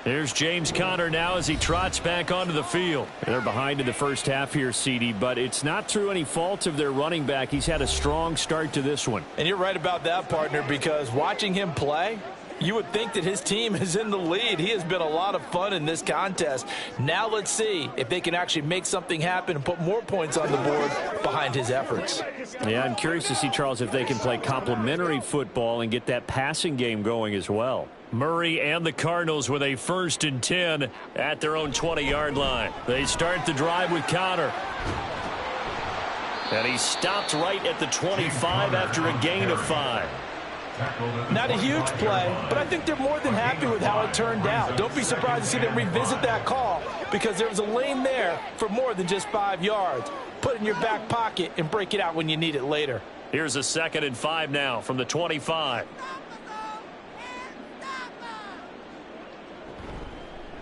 [SPEAKER 7] Here's James Conner now as he trots back onto the field. They're behind in the first half here, CD, but it's not through any fault of their running back. He's had a strong start to this one.
[SPEAKER 5] And you're right about that, partner, because watching him play, you would think that his team is in the lead. He has been a lot of fun in this contest. Now let's see if they can actually make something happen and put more points on the board behind his efforts.
[SPEAKER 7] Yeah, I'm curious to see, Charles, if they can play complementary football and get that passing game going as well. Murray and the Cardinals with a 1st and 10 at their own 20-yard line. They start the drive with Conner. And he stopped right at the 25 after a gain of 5.
[SPEAKER 5] Not a huge play, but I think they're more than happy with how it turned out. Don't be surprised to see them revisit that call because there was a lane there for more than just 5 yards. Put it in your back pocket and break it out when you need it later.
[SPEAKER 7] Here's a 2nd and 5 now from the 25.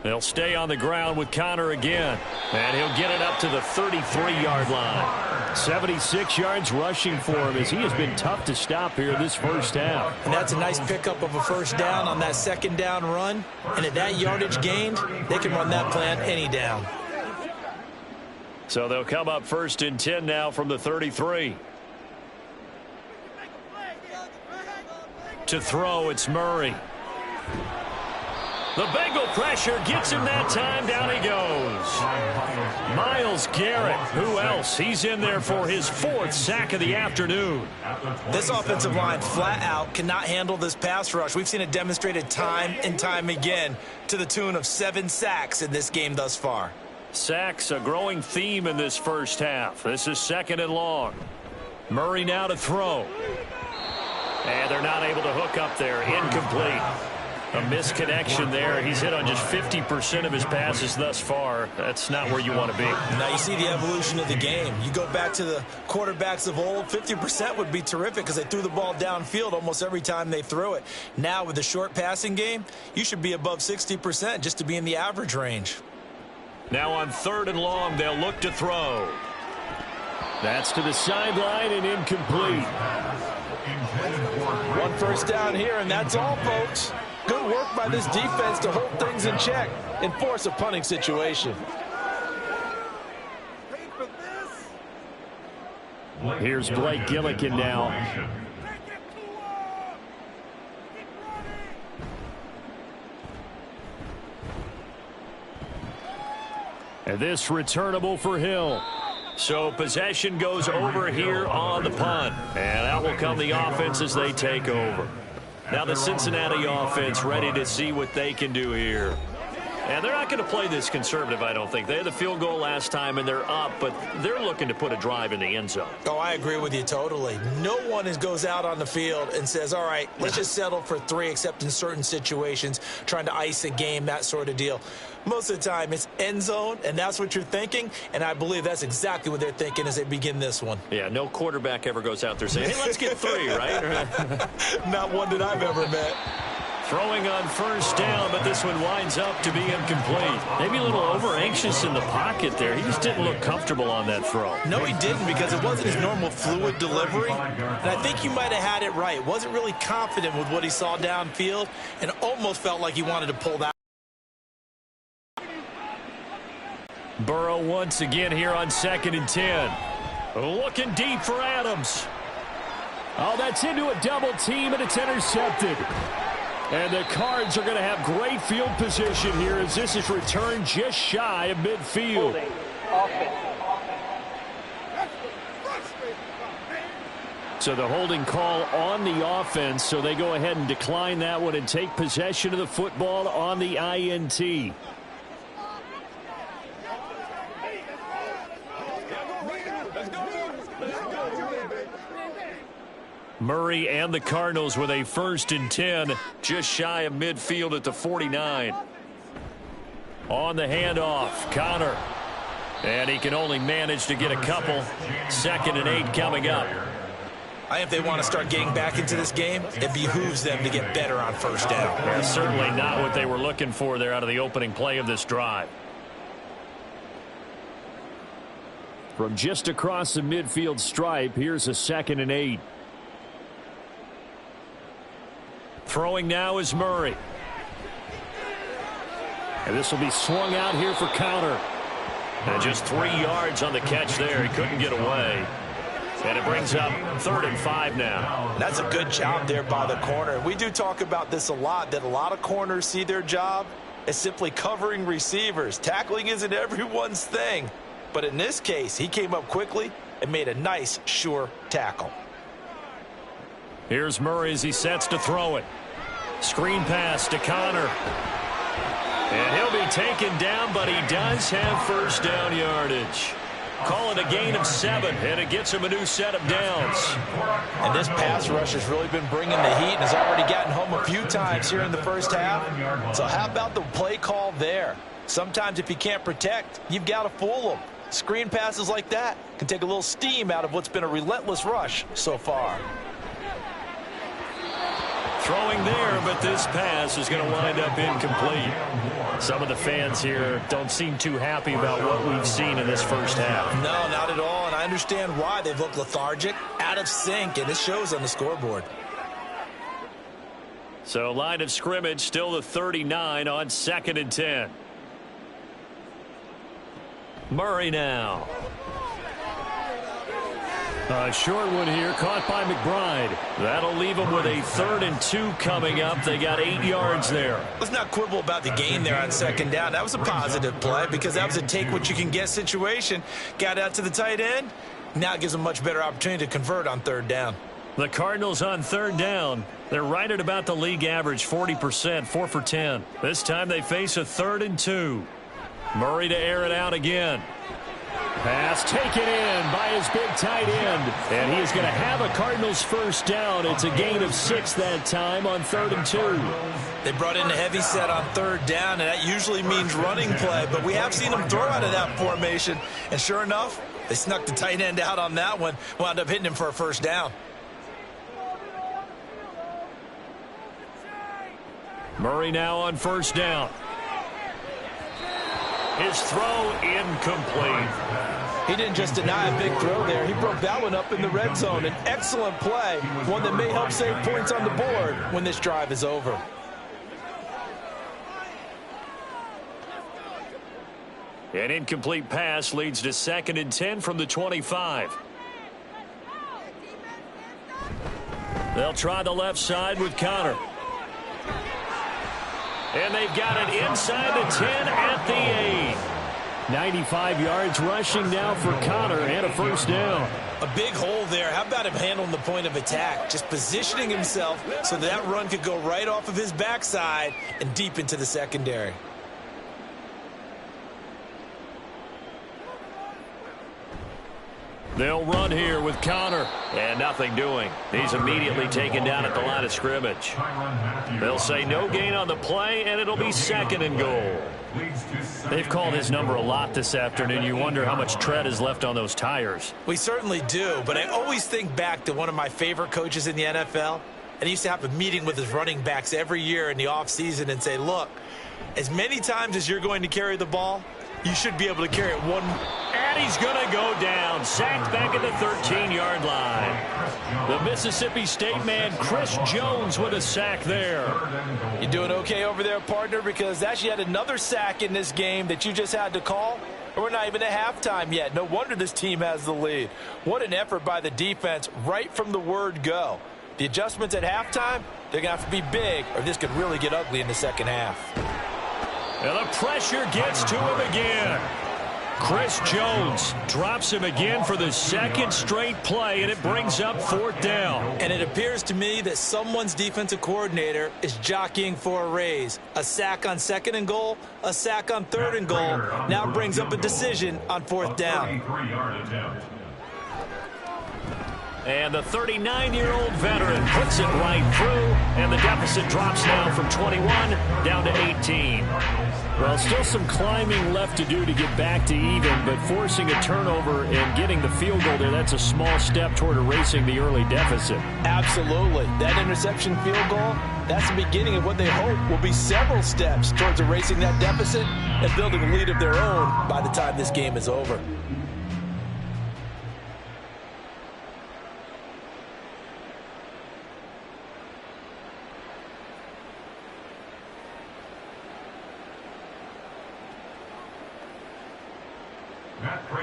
[SPEAKER 7] They'll stay on the ground with Conner again. And he'll get it up to the 33-yard line. 76 yards rushing for him as he has been tough to stop here this first half.
[SPEAKER 5] And that's a nice pickup of a first down on that 2nd down run. And at that yardage gained, they can run that plan any down.
[SPEAKER 7] So they'll come up 1st and 10 now from the 33. To throw, it's Murray. The Bengal pressure gets him that time. Down he goes. Myles Garrett. Who else? He's in there for his 4th sack of the afternoon.
[SPEAKER 5] This offensive line flat out cannot handle this pass rush. We've seen it demonstrated time and time again to the tune of 7 sacks in this game thus far.
[SPEAKER 7] Sacks, a growing theme in this first half. This is 2nd and long. Murray now to throw. And they're not able to hook up there. Incomplete. A misconnection there. He's hit on just 50% of his passes thus far. That's not where you want to be.
[SPEAKER 5] Now you see the evolution of the game. You go back to the quarterbacks of old, 50% would be terrific because they threw the ball downfield almost every time they threw it. Now with the short passing game, you should be above 60% just to be in the average range.
[SPEAKER 7] Now on 3rd and long, they'll look to throw. That's to the sideline and incomplete.
[SPEAKER 5] 1 first down here, and that's all, folks. Good work by this defense to hold things in check and force a punting situation.
[SPEAKER 7] Here's Blake Gillikin now. And this returnable for Hill. So possession goes over here on the punt. And out will come the offense as they take over. Now the Cincinnati offense ready to see what they can do here. And they're not going to play this conservative, I don't think. They had the field goal last time, and they're up, but they're looking to put a drive in the end zone.
[SPEAKER 5] Oh, I agree with you totally. No one goes out on the field and says, all right, let's just settle for 3, except in certain situations, trying to ice a game, that sort of deal. Most of the time, it's end zone, and that's what you're thinking, and I believe that's exactly what they're thinking as they begin this one.
[SPEAKER 7] Yeah, no quarterback ever goes out there saying, hey, let's get 3, right?
[SPEAKER 5] Not one that I've ever met.
[SPEAKER 7] Throwing on 1st down, but this one winds up to be incomplete. Maybe a little over-anxious in the pocket there. He just didn't look comfortable on that throw.
[SPEAKER 5] No, he didn't, because it wasn't his normal fluid delivery. And I think you might have had it right. Wasn't really confident with what he saw downfield and almost felt like he wanted to pull that.
[SPEAKER 7] Burrow once again here on 2nd and 10. Looking deep for Adams. Oh, that's into a double team, and it's intercepted. And the Cards are going to have great field position here as this is returned just shy of midfield. So the holding call on the offense, so they go ahead and decline that one and take possession of the football on the INT. Murray and the Cardinals with a 1st and 10, just shy of midfield at the 49. On the handoff, Connor. And he can only manage to get a couple. 2nd and 8 coming up.
[SPEAKER 5] I think if they want to start getting back into this game, it behooves them to get better on 1st down.
[SPEAKER 7] Yeah, certainly not what they were looking for there out of the opening play of this drive. From just across the midfield stripe, here's a 2nd and 8. Throwing now is Murray. And this will be swung out here for counter. And just 3 yards on the catch there. He couldn't get away. And it brings up 3rd and 5 now.
[SPEAKER 5] That's a good job there by the corner. We do talk about this a lot, that a lot of corners see their job as simply covering receivers. Tackling isn't everyone's thing. But in this case, he came up quickly and made a nice, sure tackle.
[SPEAKER 7] Here's Murray as he sets to throw it. Screen pass to Connor. And he'll be taken down, but he does have 1st down yardage. Call it a gain of 7, and it gets him a new set of downs.
[SPEAKER 5] And this pass rush has really been bringing the heat and has already gotten home a few times here in the 1st half. So how about the play call there? Sometimes if you can't protect, you've got to fool them. Screen passes like that can take a little steam out of what's been a relentless rush so far.
[SPEAKER 7] Throwing there, but this pass is going to wind up incomplete. Some of the fans here don't seem too happy about what we've seen in this 1st half.
[SPEAKER 5] No, not at all, and I understand why. They've looked lethargic, out of sync, and it shows on the scoreboard.
[SPEAKER 7] So line of scrimmage still the 39 on 2nd and 10. Murray now. A short one here, caught by McBride. That'll leave them with a 3rd and 2 coming up. They got 8 yards there.
[SPEAKER 5] Let's not quibble about the gain there on 2nd down. That was a positive play because that was a take-what-you-can-get situation. Got out to the tight end. Now it gives them a much better opportunity to convert on 3rd down.
[SPEAKER 7] The Cardinals on 3rd down. They're right at about the league average, 40%, 4 for 10. This time they face a 3rd and 2. Murray to air it out again. Pass taken in by his big tight end. And he is going to have a Cardinals 1st down. It's a gain of 6 that time on 3rd and 2.
[SPEAKER 5] They brought in a heavy set on 3rd down, and that usually means running play. But we have seen them throw out of that formation. And sure enough, they snuck the tight end out on that one. Wound up hitting him for a 1st down.
[SPEAKER 7] Murray now on 1st down. His throw incomplete.
[SPEAKER 5] He didn't just deny a big throw there. He broke that one up in the red zone. An excellent play, one that may help save points on the board when this drive is over.
[SPEAKER 7] An incomplete pass leads to 2nd and 10 from the 25. They'll try the left side with Connor. And they've got it inside the 10 at the 8. 95 yards rushing now for Connor and a 1st down.
[SPEAKER 5] A big hole there. How about him handling the point of attack? Just positioning himself so that run could go right off of his backside and deep into the secondary.
[SPEAKER 7] They'll run here with Connor. And nothing doing. He's immediately taken down at the line of scrimmage. They'll say no gain on the play, and it'll be 2nd and goal. They've called his number a lot this afternoon. You wonder how much tread is left on those tires.
[SPEAKER 5] We certainly do, but I always think back to one of my favorite coaches in the NFL. And he used to have a meeting with his running backs every year in the offseason and say, look, as many times as you're going to carry the ball, you should be able to carry it one.
[SPEAKER 7] And he's going to go down. Sacked back at the 13-yard line. The Mississippi State man, Chris Jones, with a sack there.
[SPEAKER 5] You doing okay over there, partner? Because that's yet another sack in this game that you just had to call. We're not even at halftime yet. No wonder this team has the lead. What an effort by the defense right from the word go. The adjustments at halftime, they're going to have to be big, or this could really get ugly in the 2nd half.
[SPEAKER 7] And the pressure gets to him again. Chris Jones drops him again for the 2nd straight play, and it brings up 4th down.
[SPEAKER 5] And it appears to me that someone's defensive coordinator is jockeying for a raise. A sack on 2nd and goal, a sack on 3rd and goal. Now brings up a decision on 4th down.
[SPEAKER 7] And the 39-year-old veteran puts it right through, and the deficit drops now from 21 down to 18. Well, still some climbing left to do to get back to even, but forcing a turnover and getting the field goal there, that's a small step toward erasing the early deficit.
[SPEAKER 5] Absolutely. That interception field goal, that's the beginning of what they hope will be several steps towards erasing that deficit and building a lead of their own by the time this game is over.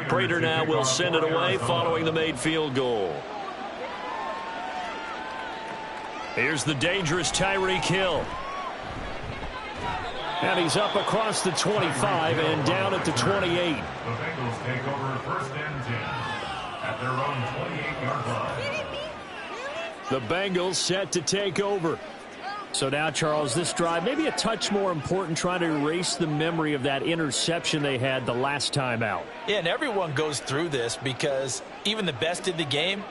[SPEAKER 7] Prater now will send it away following the made field goal. Here's the dangerous Tyreek Hill. And he's up across the 25 and down at the 28.
[SPEAKER 4] The Bengals take over 1st and 10 at their own 28-yard line.
[SPEAKER 7] The Bengals set to take over. So now, Charles, this drive maybe a touch more important, trying to erase the memory of that interception they had the last time out.
[SPEAKER 5] Yeah, and everyone goes through this because even the best in the game,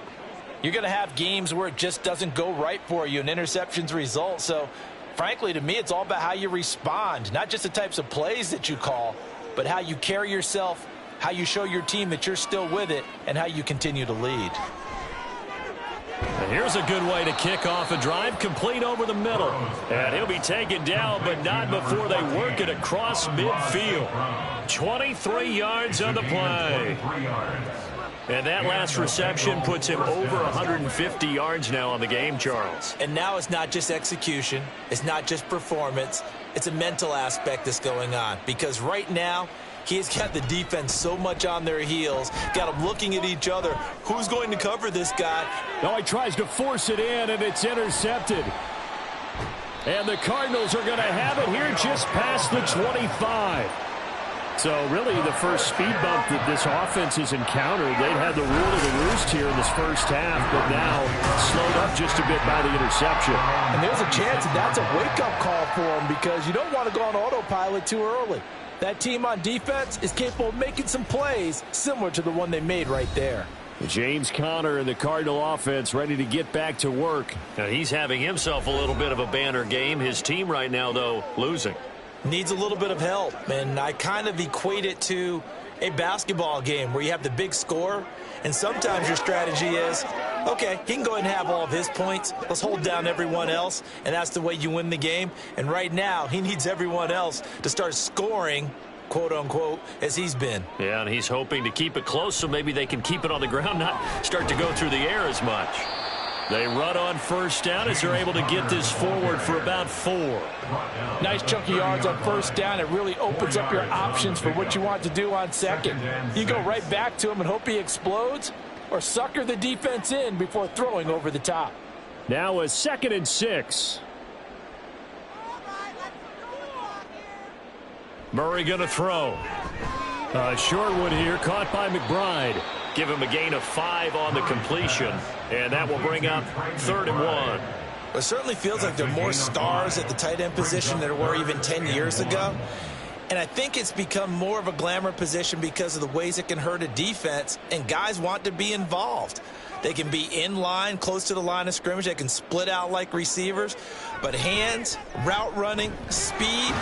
[SPEAKER 5] you're going to have games where it just doesn't go right for you and interceptions result. So, frankly, to me, it's all about how you respond, not just the types of plays that you call, but how you carry yourself, how you show your team that you're still with it, and how you continue to lead.
[SPEAKER 7] And here's a good way to kick off a drive, complete over the middle. And he'll be taken down, but not before they work it across midfield. 23 yards on the play. And that last reception puts him over 150 yards now on the game, Charles.
[SPEAKER 5] And now it's not just execution. It's not just performance. It's a mental aspect that's going on. Because right now, He's got the defense so much on their heels, got them looking at each other. Who's going to cover this guy?
[SPEAKER 2] No, he tries to force it in, and it's intercepted. And the Cardinals are going to have it here just past the 25. So really the first speed bump that this offense has encountered, they'd had the rule of the roost here in this first half, but now slowed up just a bit by the interception.
[SPEAKER 5] And there's a chance that that's a wake-up call for them because you don't want to go on autopilot too early. That team on defense is capable of making some plays similar to the one they made right there.
[SPEAKER 2] James Conner and the Cardinal offense ready to get back to work.
[SPEAKER 7] Now he's having himself a little bit of a banner game. His team right now, though, losing.
[SPEAKER 5] Needs a little bit of help, and I kind of equate it to a basketball game where you have the big score, and sometimes your strategy is, okay, he can go ahead and have all of his points. Let's hold down everyone else, and that's the way you win the game. And right now, he needs everyone else to start scoring, quote-unquote, as he's been.
[SPEAKER 7] Yeah, and he's hoping to keep it close so maybe they can keep it on the ground, not start to go through the air as much. They run on first down as they're able to get this forward for about 4.
[SPEAKER 5] Nice chunky yards on first down. It really opens up your options for what you want to do on second. You go right back to him and hope he explodes, or sucker the defense in before throwing over the top.
[SPEAKER 2] Now a 2nd and 6.
[SPEAKER 7] Murray going to throw.
[SPEAKER 2] Short one here, caught by McBride.
[SPEAKER 7] Give him a gain of 5 on the completion, and that will bring up 3rd and 1.
[SPEAKER 5] It certainly feels like there are more stars at the tight end position than there were even 10 years ago. And I think it's become more of a glamour position because of the ways it can hurt a defense, and guys want to be involved. They can be in line, close to the line of scrimmage. They can split out like receivers. But hands, route running, speed,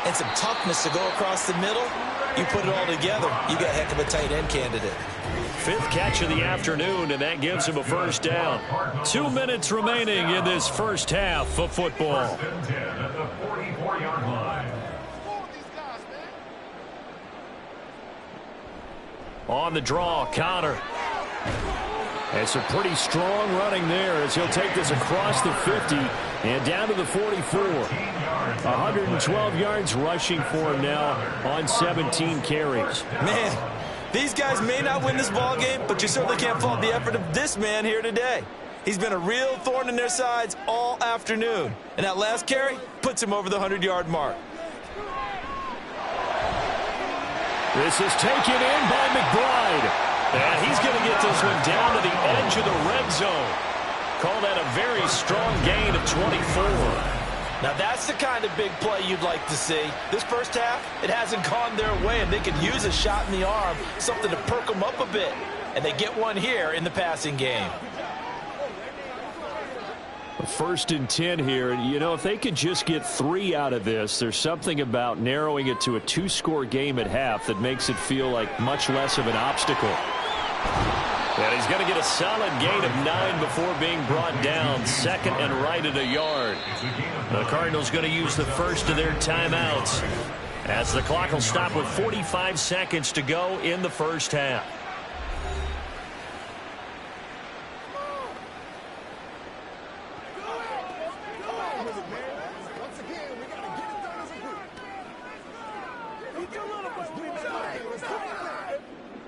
[SPEAKER 5] and some toughness to go across the middle, you put it all together, you got a heck of a tight end candidate.
[SPEAKER 7] 5th catch of the afternoon, and that gives him a first down.
[SPEAKER 2] 2 minutes remaining in this first half of football.
[SPEAKER 4] First and 10 at the 44-yard line.
[SPEAKER 2] On the draw, Conner. And some pretty strong running there as he'll take this across the 50 and down to the 44. 112 yards rushing for him now on 17 carries.
[SPEAKER 5] Man, these guys may not win this ball game, but you certainly can't fault the effort of this man here today. He's been a real thorn in their sides all afternoon. And that last carry puts him over the 100-yard mark.
[SPEAKER 2] This is taken in by McBride.
[SPEAKER 7] And he's going to get this one down to the edge of the red zone. Call that a very strong gain of 24.
[SPEAKER 5] Now that's the kind of big play you'd like to see. This first half, it hasn't gone their way, and they could use a shot in the arm, something to perk them up a bit. And they get one here in the passing game.
[SPEAKER 2] 1st and 10 here. You know, if they could just get 3 out of this, there's something about narrowing it to a 2-score game at half that makes it feel like much less of an obstacle.
[SPEAKER 7] And he's going to get a solid gain of 9 before being brought down. 2nd and right at a yard. The Cardinals going to use the first of their timeouts as the clock will stop with 45 seconds to go in the first half.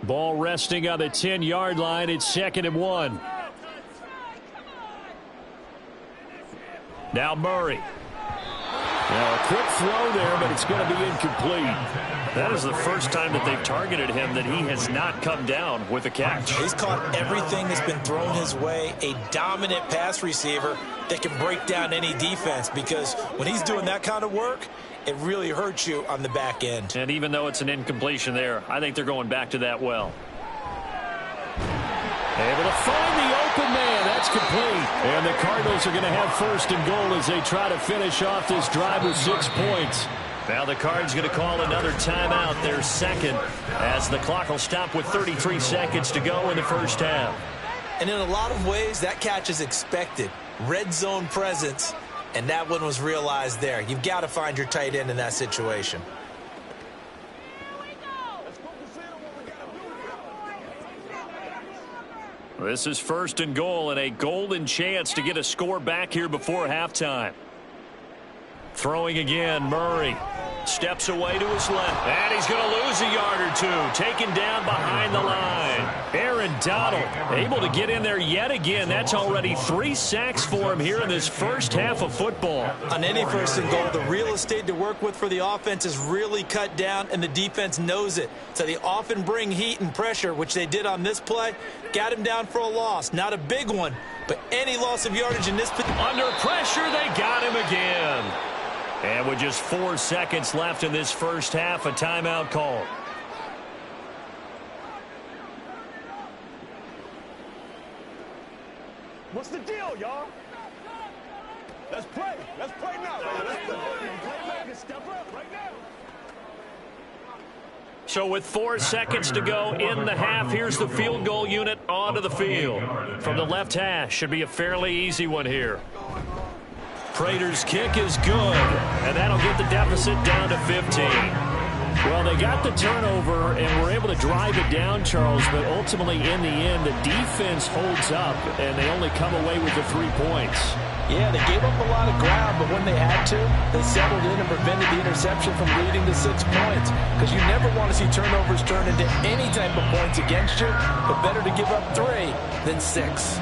[SPEAKER 2] Ball resting on the 10-yard line. It's 2nd and 1. Now Murray. Now a quick throw there, but it's going to be incomplete.
[SPEAKER 7] That is the first time that they've targeted him that he has not come down with a catch.
[SPEAKER 5] He's caught everything that's been thrown his way. A dominant pass receiver that can break down any defense, because when he's doing that kind of work, it really hurts you on the back end.
[SPEAKER 7] And even though it's an incompletion there, I think they're going back to that well.
[SPEAKER 2] Able to find the open man. That's complete. And the Cardinals are going to have 1st and goal as they try to finish off this drive with 6 points.
[SPEAKER 7] Now the Cards going to call another timeout, their 2nd, as the clock will stop with 33 seconds to go in the first half.
[SPEAKER 5] And in a lot of ways, that catch is expected. Red zone presence. And that one was realized there. You've got to find your tight end in that situation.
[SPEAKER 7] This is 1st and goal and a golden chance to get a score back here before halftime. Throwing again, Murray. Steps away to his left. And he's going to lose a yard or two. Taken down behind the line. Aaron Donald able to get in there yet again. That's already 3 sacks for him here in this first half of football.
[SPEAKER 5] On any first and goal, the real estate to work with for the offense is really cut down, and the defense knows it. So they often bring heat and pressure, which they did on this play. Got him down for a loss. Not a big one, but any loss of yardage in this...
[SPEAKER 7] Under pressure, they got him again. And with just 4 seconds left in this first half, a timeout call.
[SPEAKER 8] What's the deal, y'all? Let's play. Let's play now. Let's play. Step up right now.
[SPEAKER 7] So with 4 seconds to go in the half, here's the field goal unit onto the field. From the left hash, should be a fairly easy one here. Prater's kick is good, and that'll get the deficit down to 15. Well, they got the turnover and were able to drive it down, Charles, but ultimately in the end, the defense holds up, and they only come away with the 3 points.
[SPEAKER 5] Yeah, they gave up a lot of ground, but when they had to, they settled in and prevented the interception from leading to 6 points. Because you never want to see turnovers turn into any type of points against you, but better to give up 3 than 6.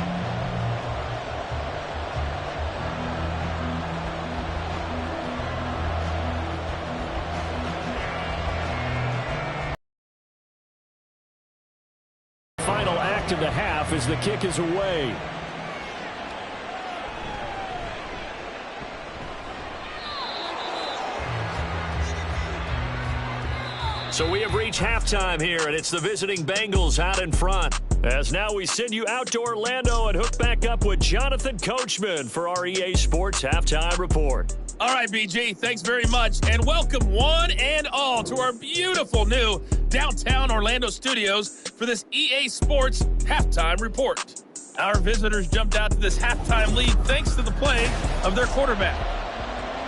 [SPEAKER 7] Final act of the half as the kick is away. So we have reached halftime here, and it's the visiting Bengals out in front. As now we send you out to Orlando and hook back up with Jonathan Coachman for our EA Sports Halftime Report.
[SPEAKER 9] All right, BG, thanks very much, and welcome one and all to our beautiful new downtown Orlando studios for this EA Sports Halftime Report. Our visitors jumped out to this halftime lead thanks to the play of their quarterback.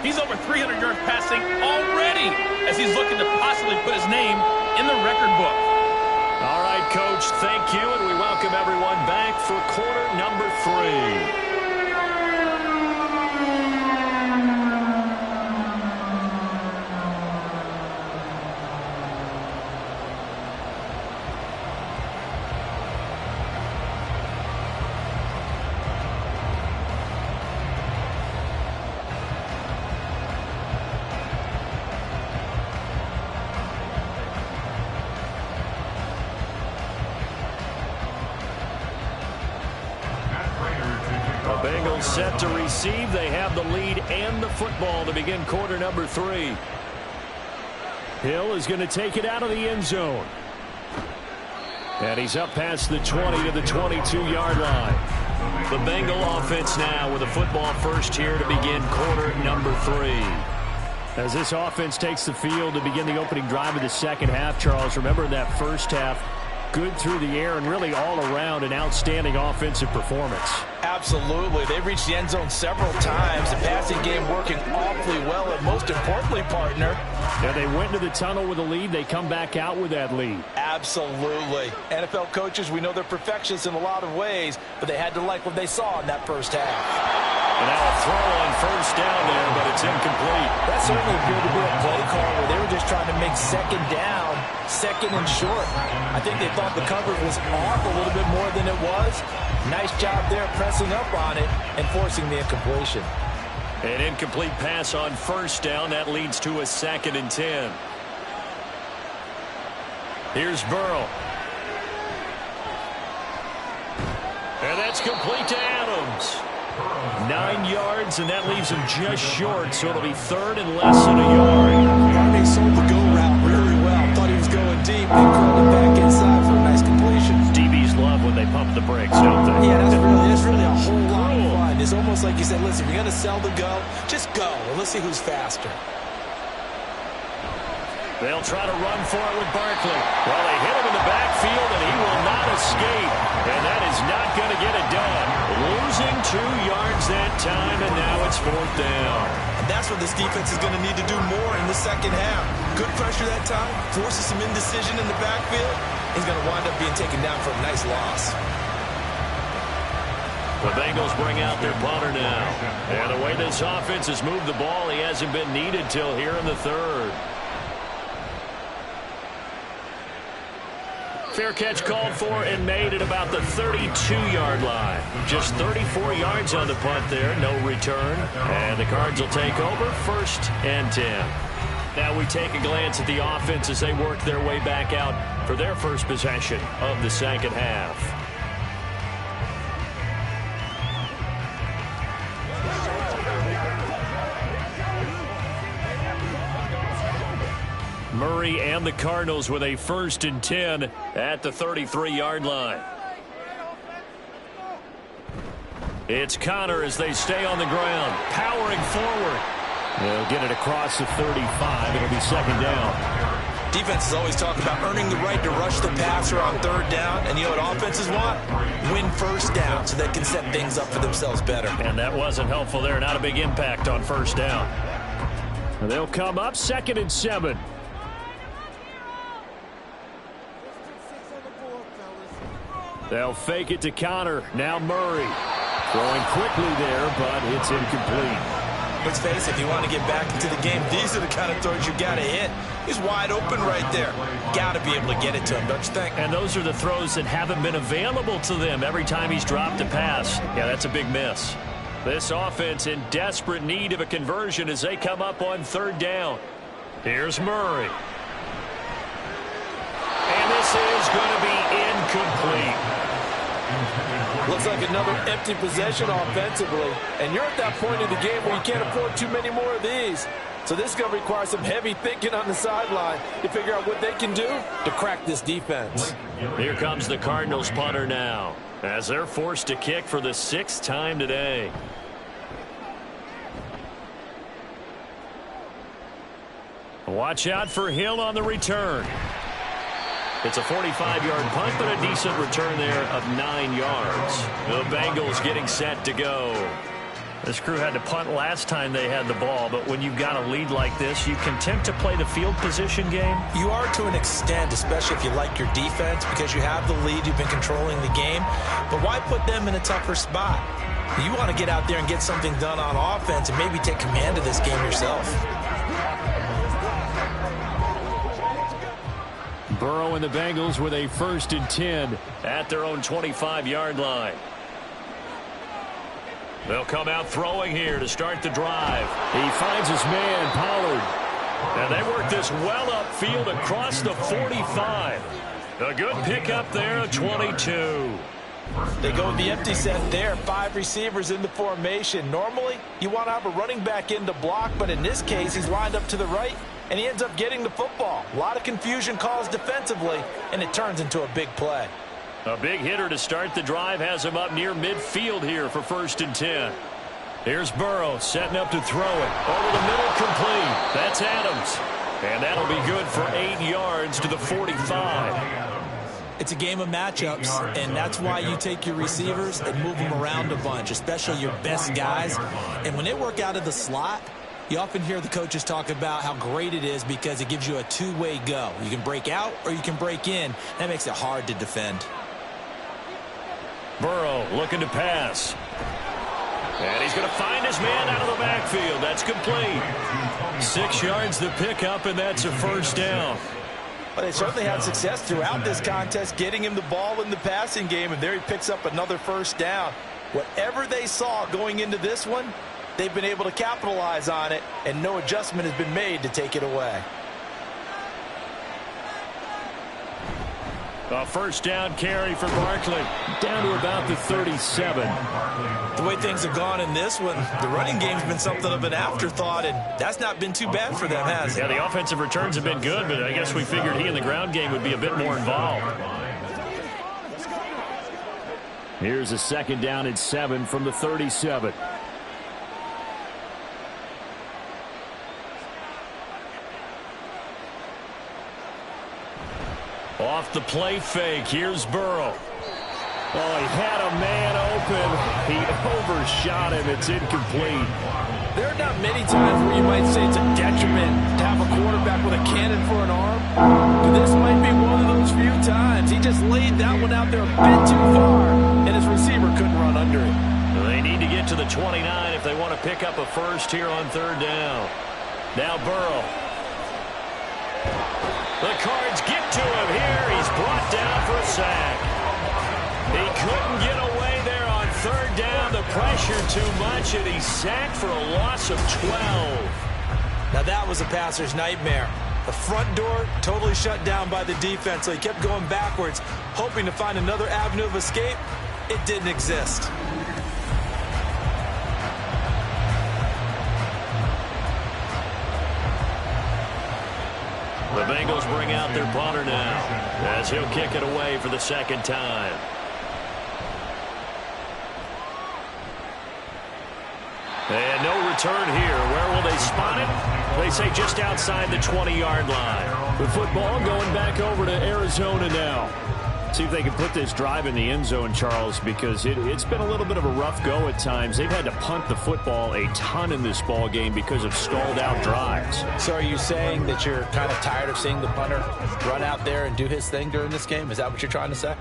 [SPEAKER 9] He's over 300 yards passing already as he's looking to possibly put his name in the record book.
[SPEAKER 7] All right, Coach, thank you, and we welcome everyone back for quarter number 3. Bengals set to receive. They have the lead and the football to begin quarter number 3. Hill is going to take it out of the end zone. And he's up past the 20 to the 22-yard line. The Bengal offense now with a football first here to begin quarter number 3. As this offense takes the field to begin the opening drive of the second half, Charles, remember in that first half, good through the air and really all around an outstanding offensive performance.
[SPEAKER 5] Absolutely. They reached the end zone several times. The passing game working awfully well, and most importantly, partner.
[SPEAKER 7] Yeah, they went into the tunnel with a lead. They come back out with that lead.
[SPEAKER 5] Absolutely. NFL coaches, we know they're perfectionists in a lot of ways, but they had to like what they saw in that first half.
[SPEAKER 7] And now a throw on first down there, but it's incomplete.
[SPEAKER 5] That certainly appeared to be a play call where they were just trying to make second down, second and short. I think they thought the coverage was off a little bit more than it was. Nice job there pressing up on it and forcing the incompletion.
[SPEAKER 7] An incomplete pass on first down. That leads to a 2nd and 10. Here's Burrow. And that's complete to Adams. 9 yards, and that leaves him just short, so it'll be 3rd and less than a yard.
[SPEAKER 5] They sold the go route really well. Thought he was going deep. They curled it back inside for a nice completion.
[SPEAKER 7] DBs love when they pump the brakes, don't they?
[SPEAKER 5] Yeah, that's really a whole lot of fun. It's almost like you said, listen, if you're going to sell the go, just go. And let's see who's faster.
[SPEAKER 7] They'll try to run for it with Barkley. Well, they hit him in the backfield, and he will not escape. And that is not going to get it done. Losing 2 yards that time, and now it's 4th down.
[SPEAKER 5] And that's what this defense is going to need to do more in the second half. Good pressure that time, forces some indecision in the backfield. He's going to wind up being taken down for a nice loss.
[SPEAKER 2] The Bengals bring out their punter now. And the way this offense has moved the ball, he hasn't been needed till here in the third. Fair catch called for and made at about the 32-yard line. Just 34 yards on the punt there, no return. And the Cards will take over, 1st and 10. Now we take a glance at the offense as they work their way back out for their first possession of the second half. Murray and the Cardinals with a 1st and 10 at the 33-yard line. It's Connor as they stay on the ground, powering forward. They'll get it across the 35. It'll be 2nd down.
[SPEAKER 3] Defenses always talk about earning the right to rush the passer on 3rd down. And you know what offenses want? Win 1st down so they can set things up for themselves better.
[SPEAKER 2] And that wasn't helpful there. Not a big impact on 1st down. They'll come up 2nd and 7. They'll fake it to Connor. Now Murray. Throwing quickly there, but it's incomplete.
[SPEAKER 3] Let's face it, if you want to get back into the game, these are the kind of throws you got to hit. He's wide open right there. Got to be able to get it to him, don't you think?
[SPEAKER 2] And those are the throws that haven't been available to them every time he's dropped a pass. Yeah, that's a big miss. This offense in desperate need of a conversion as they come up on 3rd down. Here's Murray. And this is going to be incomplete.
[SPEAKER 5] Looks like another empty possession offensively. And you're at that point in the game where you can't afford too many more of these. So this is going to require some heavy thinking on the sideline to figure out what they can do to crack this defense.
[SPEAKER 2] Here comes the Cardinals punter now as they're forced to kick for the 6th time today. Watch out for Hill on the return. It's a 45-yard punt, but a decent return there of 9 yards. The Bengals getting set to go. This crew had to punt last time they had the ball, but when you've got a lead like this, you content to play the field position game?
[SPEAKER 3] You are to an extent, especially if you like your defense, because you have the lead, you've been controlling the game. But why put them in a tougher spot? You want to get out there and get something done on offense and maybe take command of this game yourself.
[SPEAKER 2] Burrow and the Bengals with a 1st and 10 at their own 25-yard line. They'll come out throwing here to start the drive. He finds his man, Pollard. And they work this well upfield across the 45. A good pickup there at 22.
[SPEAKER 3] They go with the empty set there. 5 receivers in the formation. Normally, you want to have a running back in to block, but in this case, he's lined up to the right, and he ends up getting the football. A lot of confusion caused defensively, and it turns into a big play.
[SPEAKER 2] A big hitter to start the drive has him up near midfield here for 1st and 10. Here's Burrow setting up to throw it. Over the middle, complete. That's Adams. And that'll be good for 8 yards to the 45.
[SPEAKER 3] It's a game of matchups, and that's why you take your receivers and move them around a bunch, especially your best guys. And when they work out of the slot, you often hear the coaches talk about how great it is because it gives you a two-way go. You can break out or you can break in. That makes it hard to defend.
[SPEAKER 2] Burrow looking to pass. And he's going to find his man out of the backfield. That's complete. 6 yards the pickup, and that's a 1st down.
[SPEAKER 3] Well, they certainly had success throughout this contest getting him the ball in the passing game, and there he picks up another 1st down. Whatever they saw going into this one, they've been able to capitalize on it, and no adjustment has been made to take it away.
[SPEAKER 2] A 1st down carry for Barkley. Down to about the 37.
[SPEAKER 3] The way things have gone in this one, the running game's been something of an afterthought, and that's not been too bad for them, has it?
[SPEAKER 2] Yeah, the offensive returns have been good, but I guess we figured he in the ground game would be a bit more involved. Here's a 2nd down and 7 from the 37. Off the play fake, here's Burrow. Oh, he had a man open. He overshot him. It's incomplete.
[SPEAKER 5] There are not many times where you might say it's a detriment to have a quarterback with a cannon for an arm. But this might be one of those few times. He just laid that one out there a bit too far, and his receiver couldn't run under it.
[SPEAKER 2] They need to get to the 29 if they want to pick up a first here on third down. Now Burrow. The Cards get to him here. He's brought down for a sack. He couldn't get away there on third down. The pressure too much, and he's sacked for a loss of 12.
[SPEAKER 5] Now that was a passer's nightmare. The front door totally shut down by the defense, so he kept going backwards, hoping to find another avenue of escape. It didn't exist.
[SPEAKER 2] The Bengals bring out their punter now as he'll kick it away for the second time. And no return here. Where will they spot it? They say just outside the 20-yard line.
[SPEAKER 7] The football going back over to Arizona now. See if they can put this drive in the end zone, Charles, because it's been a little bit of a rough go at times. They've had to punt the football a ton in this ball game because of stalled-out drives.
[SPEAKER 3] So are you saying that you're kind of tired of seeing the punter run out there and do his thing during this game? Is that what you're trying to say?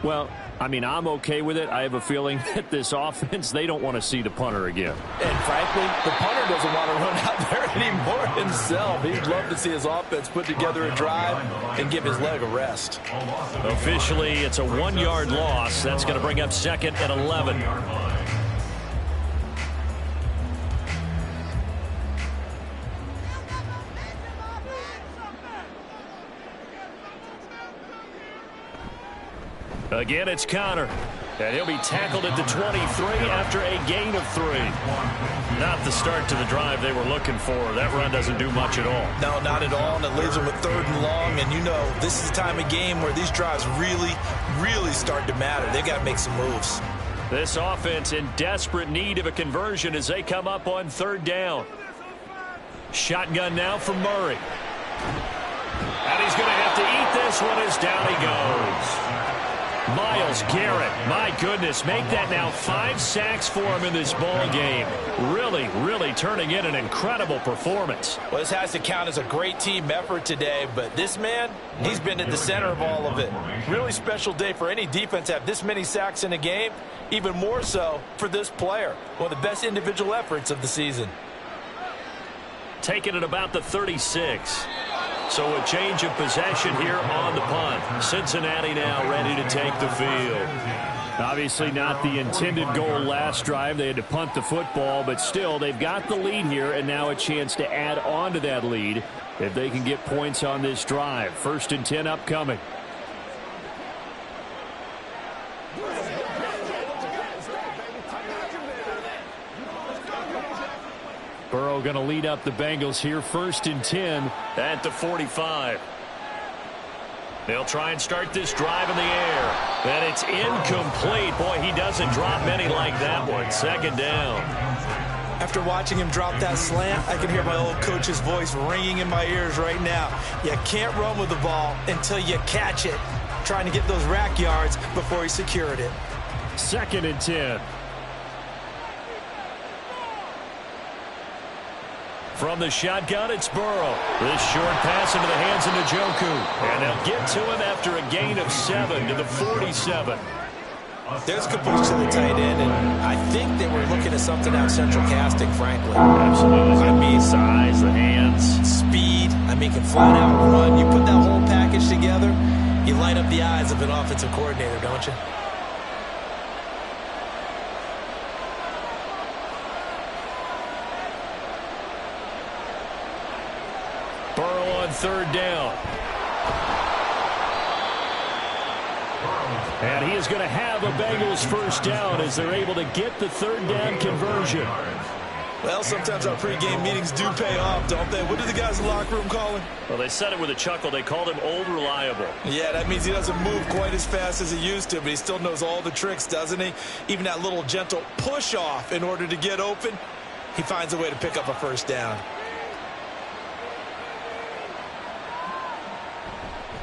[SPEAKER 7] Well, I mean, I'm okay with it. I have a feeling that this offense, they don't want to see the punter again.
[SPEAKER 3] And frankly, the punter doesn't want to run out there anymore himself. He'd love to see his offense put together a drive and give his leg a rest.
[SPEAKER 2] Officially, it's a 1-yard loss. That's going to bring up second and 11. Again, it's Connor. And he'll be tackled at the 23 after a gain of 3. Not the start to the drive they were looking for. That run doesn't do much at all.
[SPEAKER 5] No, not at all, and it leaves them with third and long. And you know, this is the time of game where these drives really, really start to matter. They've got to make some moves.
[SPEAKER 2] This offense in desperate need of a conversion as they come up on third down. Shotgun now from Murray. And he's going to have to eat this one as down he goes. Myles Garrett, my goodness, make that now 5 sacks for him in this ball game. Really, really turning in an incredible performance.
[SPEAKER 3] Well, this has to count as a great team effort today, but this man, he's been at the center of all of it. Really special day for any defense to have this many sacks in a game, even more so for this player. One of the best individual efforts of the season.
[SPEAKER 2] Taking it about the 36. So a change of possession here on the punt. Cincinnati now ready to take the field.
[SPEAKER 7] Obviously not the intended goal last drive. They had to punt the football, but still they've got the lead here and now a chance to add on to that lead if they can get points on this drive. 1st and 10 upcoming. Burrow going to lead up the Bengals here. 1st and 10
[SPEAKER 2] at the 45. They'll try and start this drive in the air. And it's incomplete. Boy, he doesn't drop many like that one. 2nd down.
[SPEAKER 5] After watching him drop that slant, I can hear my old coach's voice ringing in my ears right now. You can't run with the ball until you catch it. Trying to get those rack yards before he secured it.
[SPEAKER 7] 2nd and 10.
[SPEAKER 2] From the shotgun, it's Burrow. This short pass into the hands of Njoku. And they'll get to him after a gain of 7 to the 47.
[SPEAKER 5] There's Caboose to the tight end, and I think they were looking at something out central casting, frankly.
[SPEAKER 2] Absolutely. I mean, size, the hands.
[SPEAKER 5] Speed. I mean, can flat out run. You put that whole package together, you light up the eyes of an offensive coordinator, don't you?
[SPEAKER 2] Burrow on 3rd down. And he is going to have a Bengals 1st down as they're able to get the 3rd down conversion.
[SPEAKER 5] Well, sometimes our pregame meetings do pay off, don't they? What do the guys in the locker room call him?
[SPEAKER 2] Well, they said it with a chuckle. They called him Old Reliable.
[SPEAKER 5] Yeah, that means he doesn't move quite as fast as he used to, but he still knows all the tricks, doesn't he? Even that little gentle push-off in order to get open, he finds a way to pick up a 1st down.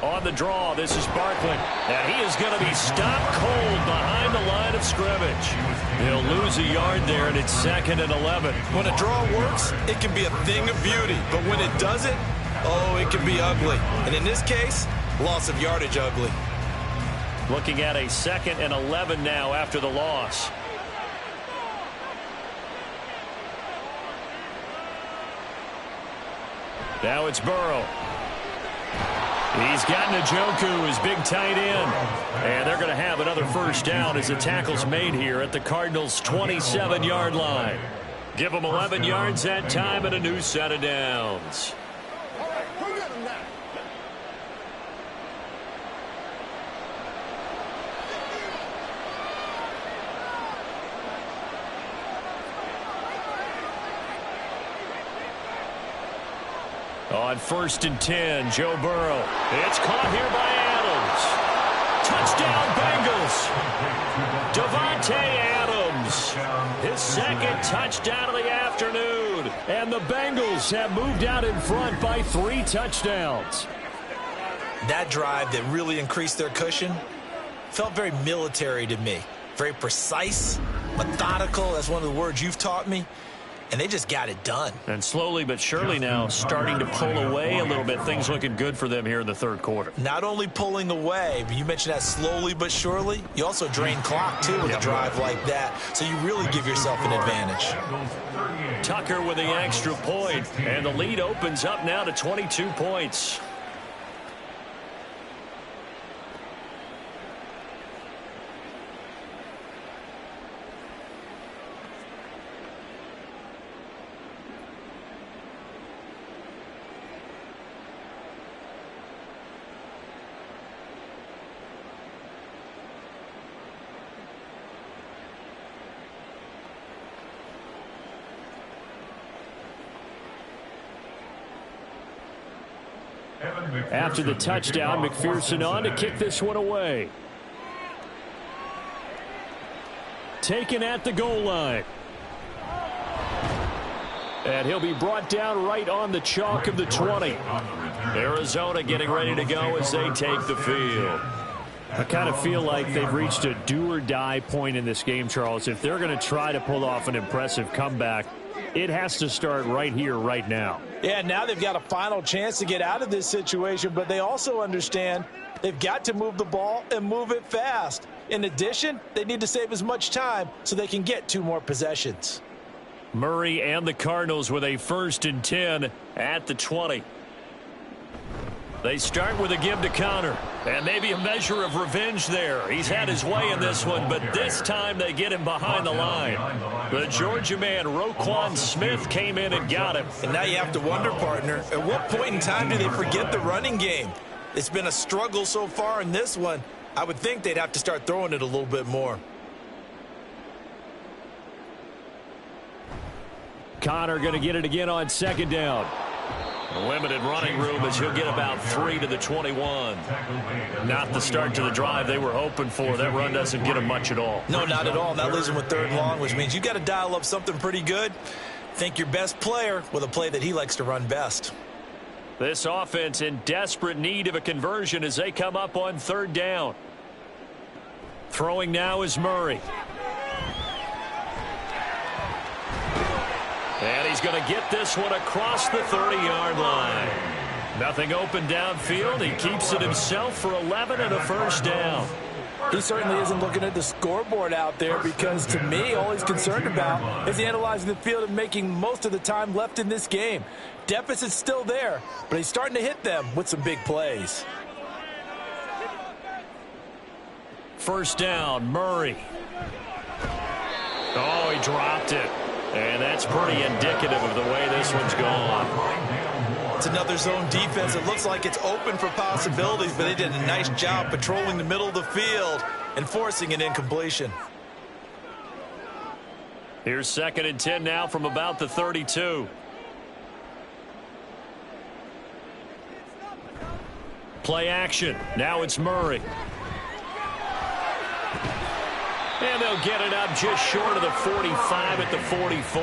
[SPEAKER 2] On the draw, this is Barkley. And he is going to be stopped cold behind the line of scrimmage. He'll lose a yard there, and it's 2nd and 11.
[SPEAKER 5] When a draw works, it can be a thing of beauty. But when it doesn't, oh, it can be ugly. And in this case, loss of yardage ugly.
[SPEAKER 2] Looking at a 2nd and 11 now after the loss.
[SPEAKER 7] Now it's Burrow. He's got Njoku, his big tight end. And they're going to have another first down as the tackle's made here at the Cardinals' 27-yard line. Give them 11 yards that time and a new set of downs. On 1st and 10, Joe Burrow. It's caught here by Adams. Touchdown, Bengals. Devontae Adams. His second touchdown of the afternoon. And the Bengals have moved out in front by 3 touchdowns.
[SPEAKER 3] That drive that really increased their cushion felt very military to me. Very precise, methodical. That's one of the words you've taught me. And they just got it done.
[SPEAKER 7] And slowly but surely now starting to pull away a little bit. Things looking good for them here in the third quarter.
[SPEAKER 3] Not only pulling away, but you mentioned that slowly but surely. You also drain clock, too, with a drive like that. So you really give yourself an advantage.
[SPEAKER 7] Tucker with the extra point. And the lead opens up now to 22 points. After the touchdown, McPherson on to kick this one away. Taken at the goal line. And he'll be brought down right on the chalk of the 20. Arizona getting ready to go as they take the field. I kind of feel like they've reached a do-or-die point in this game, Charles. If they're going to try to pull off an impressive comeback, it has to start right here, right now.
[SPEAKER 5] Yeah, now they've got a final chance to get out of this situation, but they also understand they've got to move the ball and move it fast. In addition, they need to save as much time so they can get 2 more possessions.
[SPEAKER 7] Murray and the Cardinals with a 1st and 10 at the 20. They start with a give to Connor, and maybe a measure of revenge there. He's had his way in this one, but this time they get him behind the line. The Georgia man, Roquan Smith, came in and got him.
[SPEAKER 3] And now you have to wonder, partner, at what point in time do they forget the running game? It's been a struggle so far in this one. I would think they'd have to start throwing it a little bit more.
[SPEAKER 7] Connor going to get it again on 2nd down. A limited running room as he'll get about 3 to the 21. Not the start to the drive they were hoping for. That run doesn't get him much at all.
[SPEAKER 3] No, not at all. Not losing with 3rd and long, which means you got to dial up something pretty good. Think your best player with a play that he likes to run best.
[SPEAKER 7] This offense in desperate need of a conversion as they come up on 3rd down. Throwing now is Murray. And he's going to get this one across the 30-yard line. Nothing open downfield. He keeps it himself for 11 and a 1st down.
[SPEAKER 5] He certainly isn't looking at the scoreboard out there because, to me, all he's concerned about is analyzing the field and making most of the time left in this game. Deficit's still there, but he's starting to hit them with some big plays.
[SPEAKER 7] 1st down, Murray. Oh, he dropped it. And that's pretty indicative of the way this one's gone.
[SPEAKER 3] It's another zone defense. It looks like it's open for possibilities, but they did a nice job patrolling the middle of the field and forcing an incompletion.
[SPEAKER 7] Here's 2nd and 10 now from about the 32. Play action. Now it's Murray. And they'll get it up just short of the 45 at the 44.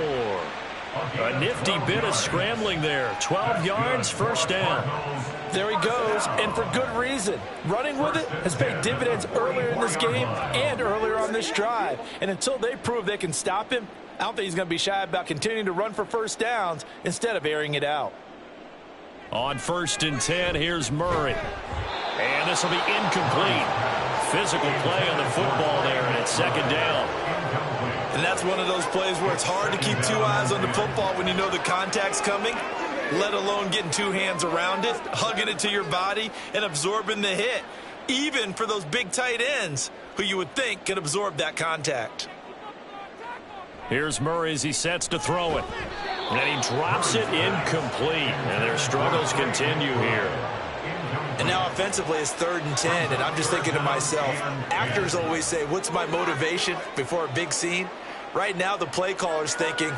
[SPEAKER 7] A nifty bit of scrambling there. 12 yards, 1st down.
[SPEAKER 5] There he goes, and for good reason. Running with it has paid dividends earlier in this game and earlier on this drive. And until they prove they can stop him, I don't think he's going to be shy about continuing to run for 1st downs instead of airing it out.
[SPEAKER 7] On 1st and 10, here's Murray. And this will be incomplete. Physical play on the football there, and it's 2nd down.
[SPEAKER 3] And that's one of those plays where it's hard to keep 2 eyes on the football when you know the contact's coming.
[SPEAKER 5] let alone getting two hands around it, hugging it to your body, and absorbing the hit, even for those big tight ends who you would think could absorb that contact.
[SPEAKER 2] Here's Murray as he sets to throw it. And he drops it incomplete. And their struggles continue here.
[SPEAKER 5] And now offensively it's 3rd and 10, and I'm just thinking to myself, actors always say, what's my motivation before a big scene? Right now the play caller's thinking,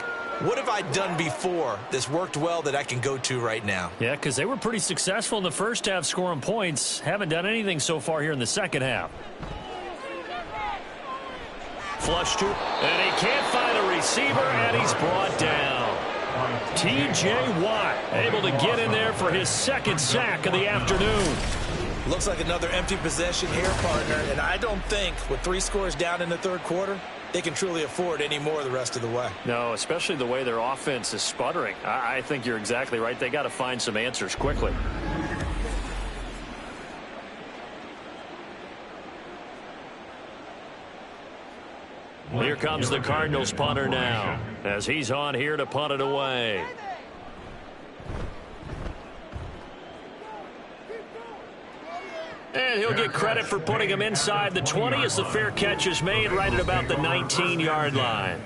[SPEAKER 5] what have I done before that's worked well that I can go to right now?
[SPEAKER 2] Yeah, because they were pretty successful in the first half scoring points. Haven't done anything so far here in the second half. Flush to, and he can't find a receiver, and he's brought down. T.J. Watt able to get in there for his 2nd sack of the afternoon.
[SPEAKER 5] Looks like another empty possession here, partner, and I don't think with 3 scores down in the 3rd quarter, they can truly afford any more the rest of the way.
[SPEAKER 2] No, especially the way their offense is sputtering. I think you're exactly right. They got to find some answers quickly. Here comes the Cardinals punter now as he's on here to punt it away. And he'll get credit for putting him inside the 20 as the fair catch is made right at about the 19-yard line.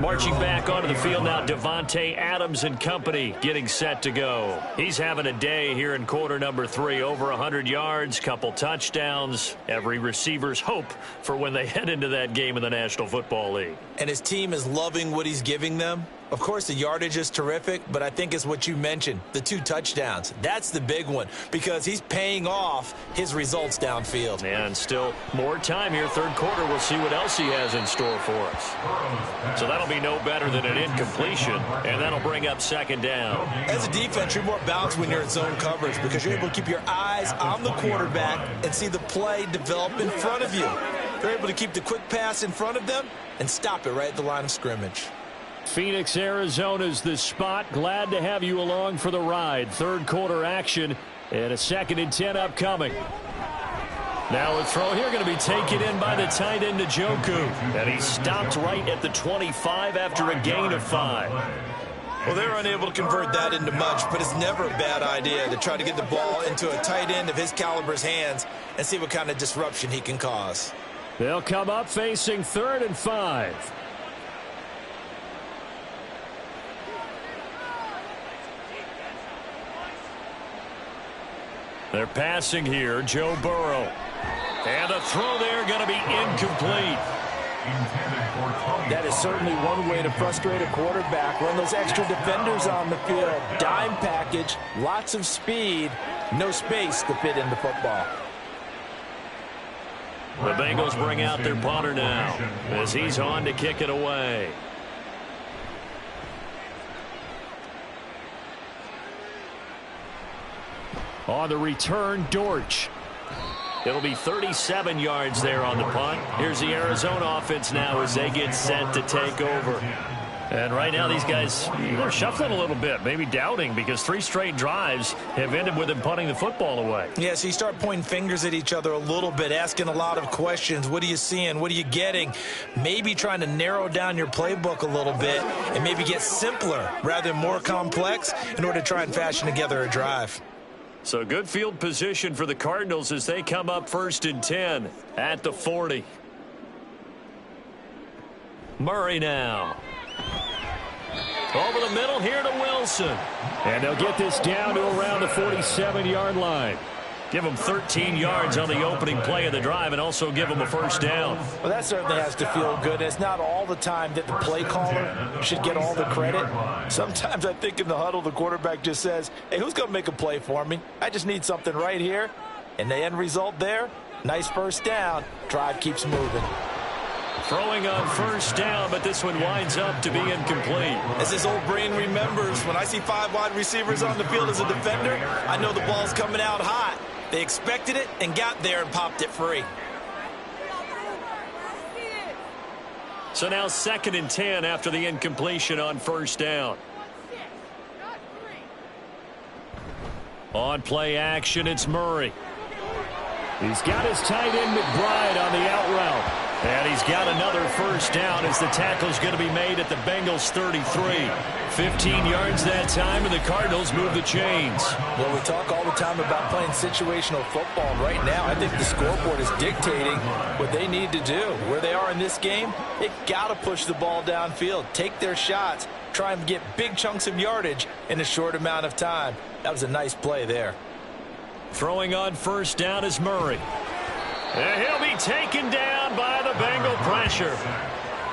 [SPEAKER 2] Marching back onto the field now, Devontae Adams and company getting set to go. He's having a day here in quarter number 3. Over 100 yards, couple touchdowns. Every receiver's hope for when they head into that game in the National Football League.
[SPEAKER 5] And his team is loving what he's giving them. Of course, the yardage is terrific, but I think it's what you mentioned, the 2 touchdowns. That's the big one because he's paying off his results downfield.
[SPEAKER 2] And still more time here, 3rd quarter. We'll see what else he has in store for us. So that'll be no better than an incompletion, and that'll bring up 2nd down.
[SPEAKER 5] As a defense, you're more balanced when you're in zone coverage because you're able to keep your eyes on the quarterback and see the play develop in front of you. You're able to keep the quick pass in front of them and stop it right at the line of scrimmage.
[SPEAKER 2] Phoenix, Arizona's the spot. Glad to have you along for the ride. 3rd quarter action and a 2nd and 10 upcoming. Now a throw here going to be taken in by the tight end Njoku. And he stopped right at the 25 after a gain of 5.
[SPEAKER 5] Well, they're unable to convert that into much, but it's never a bad idea to try to get the ball into a tight end of his caliber's hands and see what kind of disruption he can cause.
[SPEAKER 2] They'll come up facing 3rd and 5. They're passing here, Joe Burrow. And the throw there going to be incomplete.
[SPEAKER 5] That is certainly one way to frustrate a quarterback. Run those extra defenders on the field. Dime package, lots of speed, no space to fit in the football.
[SPEAKER 2] The Bengals bring out their punter now as he's on to kick it away. On the return, Dortch. It'll be 37 yards there on the punt. Here's the Arizona offense now as they get set to take over. And right now these guys, they're shuffling a little bit, maybe doubting because 3 straight drives have ended with them punting the football away.
[SPEAKER 5] Yeah, so you start pointing fingers at each other a little bit, asking a lot of questions. What are you seeing? What are you getting? Maybe trying to narrow down your playbook a little bit and maybe get simpler rather than more complex in order to try and fashion together a drive.
[SPEAKER 2] So good field position for the Cardinals as they come up 1st and 10 at the 40. Murray now. Over the middle here to Wilson. And they'll get this down to around the 47-yard line. Give them 13 yards on the opening play of the drive and also give them a 1st down.
[SPEAKER 5] Well, that certainly has to feel good. It's not all the time that the play caller should get all the credit. Sometimes I think in the huddle the quarterback just says, hey, who's going to make a play for me? I just need something right here. And the end result there, nice 1st down. Drive keeps moving.
[SPEAKER 2] Throwing on 1st down, but this one winds up to be incomplete.
[SPEAKER 5] As his old brain remembers, when I see 5 wide receivers on the field as a defender, I know the ball's coming out hot. They expected it and got there and popped it free.
[SPEAKER 2] So now 2nd and 10 after the incompletion on 1st down. On play action, it's Murray. He's got his tight end McBride on the out route. And he's got another first down as the tackle's going to be made at the Bengals 33. 15 yards that time, and the Cardinals move the chains.
[SPEAKER 3] Well, we talk all the time about playing situational football. Right now, I think the scoreboard is dictating what they need to do. Where they are in this game, they got to push the ball downfield, take their shots, try and get big chunks of yardage in a short amount of time. That was a nice play there.
[SPEAKER 2] Throwing on first down is Murray. And he'll be taken down by the Bengal pressure.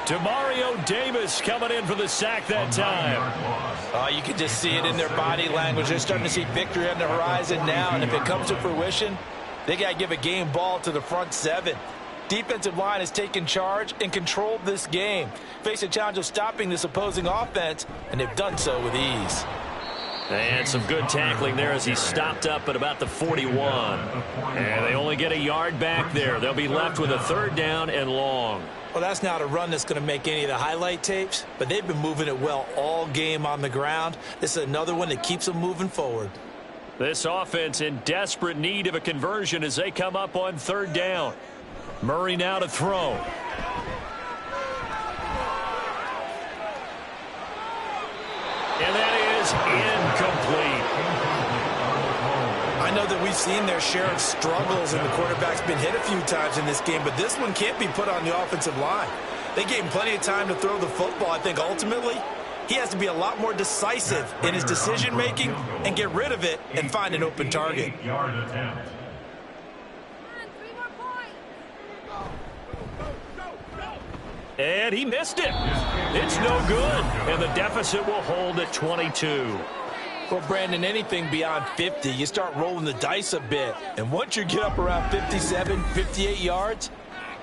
[SPEAKER 2] Demario Davis coming in for the sack that time.
[SPEAKER 3] You can just see it in their body language. They're starting to see victory on the horizon now, and if it comes to fruition, they got to give a game ball to the front seven. Defensive line has taken charge and controlled this game. Face a challenge of stopping this opposing offense, and they've done so with ease.
[SPEAKER 2] And some good tackling there as he stopped up at about the 41. And they only get a yard back there. They'll be left with a third down and long.
[SPEAKER 3] Well, that's not a run that's going to make any of the highlight tapes, but they've been moving it well all game on the ground. This is another one that keeps them moving forward.
[SPEAKER 2] This offense in desperate need of a conversion as they come up on third down. Murray now to throw. And that is incomplete.
[SPEAKER 3] I know that we've seen their share of struggles, and the quarterback's been hit a few times in this game, but this one can't be put on the offensive line. They gave him plenty of time to throw the football. I think ultimately he has to be a lot more decisive in his decision-making and get rid of it and find an open target.
[SPEAKER 2] And he missed it. It's no good. And the deficit will hold at 22.
[SPEAKER 3] Well, Brandon, anything beyond 50, you start rolling the dice a bit. And once you get up around 57, 58 yards,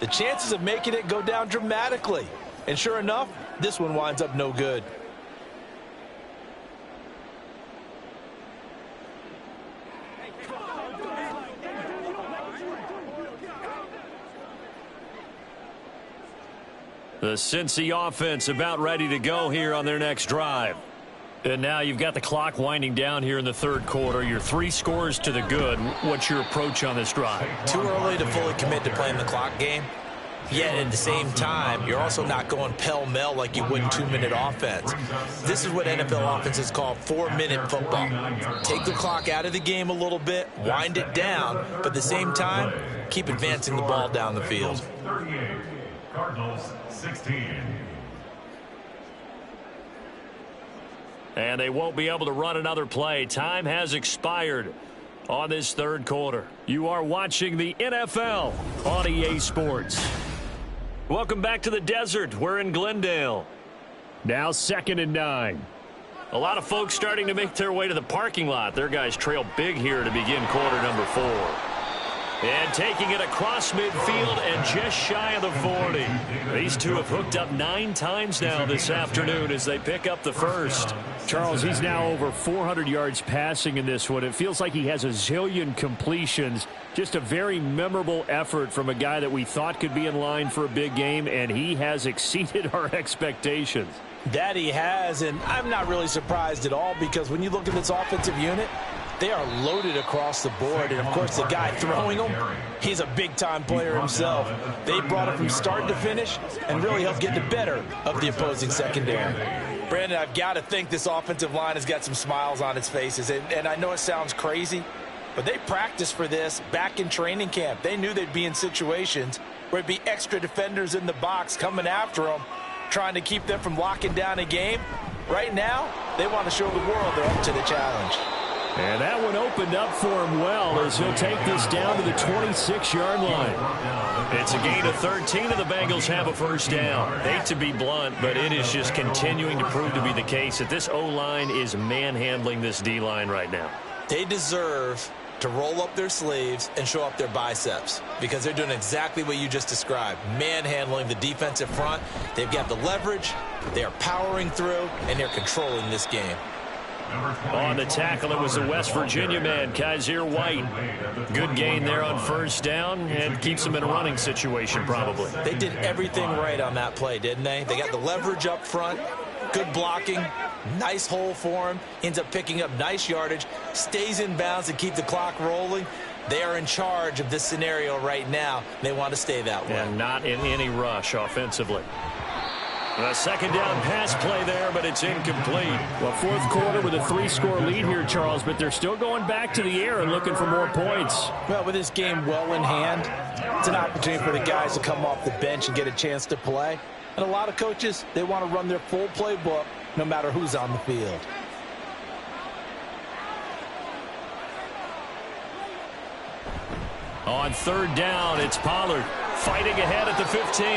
[SPEAKER 3] the chances of making it go down dramatically. And sure enough, this one winds up no good.
[SPEAKER 2] The Cincy offense about ready to go here on their next drive. And now you've got the clock winding down here in the third quarter. Your 3 scores to the good. What's your approach on this drive?
[SPEAKER 3] Too early to fully commit to playing the clock game. Yet at the same time, you're also not going pell-mell like you would in 2-minute offense. This is what NFL offenses call 4-minute football. Take the clock out of the game a little bit, wind it down, but at the same time, keep advancing the ball down the field.
[SPEAKER 4] 38, Cardinals 16.
[SPEAKER 2] And they won't be able to run another play. Time has expired on this third quarter. You are watching the NFL on EA Sports. Welcome back to the desert. We're in Glendale. Now 2nd and 9. A lot of folks starting to make their way to the parking lot. Their guys trail big here to begin quarter number 4. And taking it across midfield and just shy of the 40. These two have hooked up 9 times now this afternoon as they pick up the first. Charles, he's now over 400 yards passing in this one. It feels like he has a zillion completions. Just a very memorable effort from a guy that we thought could be in line for a big game, and he has exceeded our expectations.
[SPEAKER 3] That he has, and I'm not really surprised at all because when you look at this offensive unit, they are loaded across the board. And, of course, the guy throwing them, he's a big-time player himself. They brought it from start to finish and really helped get the better of the opposing secondary. Brandon, I've got to think this offensive line has got some smiles on its faces. And I know it sounds crazy, but they practiced for this back in training camp. They knew they'd be in situations where it'd be extra defenders in the box coming after them, trying to keep them from locking down a game. Right now, they want to show the world they're up to the challenge.
[SPEAKER 2] And that one opened up for him well as he'll take this down to the 26-yard line. It's a gain of 13, and the Bengals have a first down. Hate to be blunt, but it is just continuing to prove to be the case that this O-line is manhandling this D-line right now.
[SPEAKER 3] They deserve to roll up their sleeves and show up their biceps because they're doing exactly what you just described, manhandling the defensive front. They've got the leverage, they're powering through, and they're controlling this game.
[SPEAKER 2] On the tackle, it was the West Virginia man, Kaiser White. Good gain there on first down and keeps them in a running situation probably.
[SPEAKER 3] They did everything right on that play, didn't they? They got the leverage up front, good blocking, nice hole for him, ends up picking up nice yardage, stays in bounds to keep the clock rolling. They are in charge of this scenario right now. They want to stay that way.
[SPEAKER 2] And not in any rush offensively. A second down pass play there, but it's incomplete.
[SPEAKER 7] Well, fourth quarter with a 3-score lead here, Charles, but they're still going back to the air and looking for more points.
[SPEAKER 5] Well, with this game well in hand, it's an opportunity for the guys to come off the bench and get a chance to play. And a lot of coaches, they want to run their full playbook no matter who's on the field.
[SPEAKER 2] On third down, it's Pollard fighting ahead at the 15.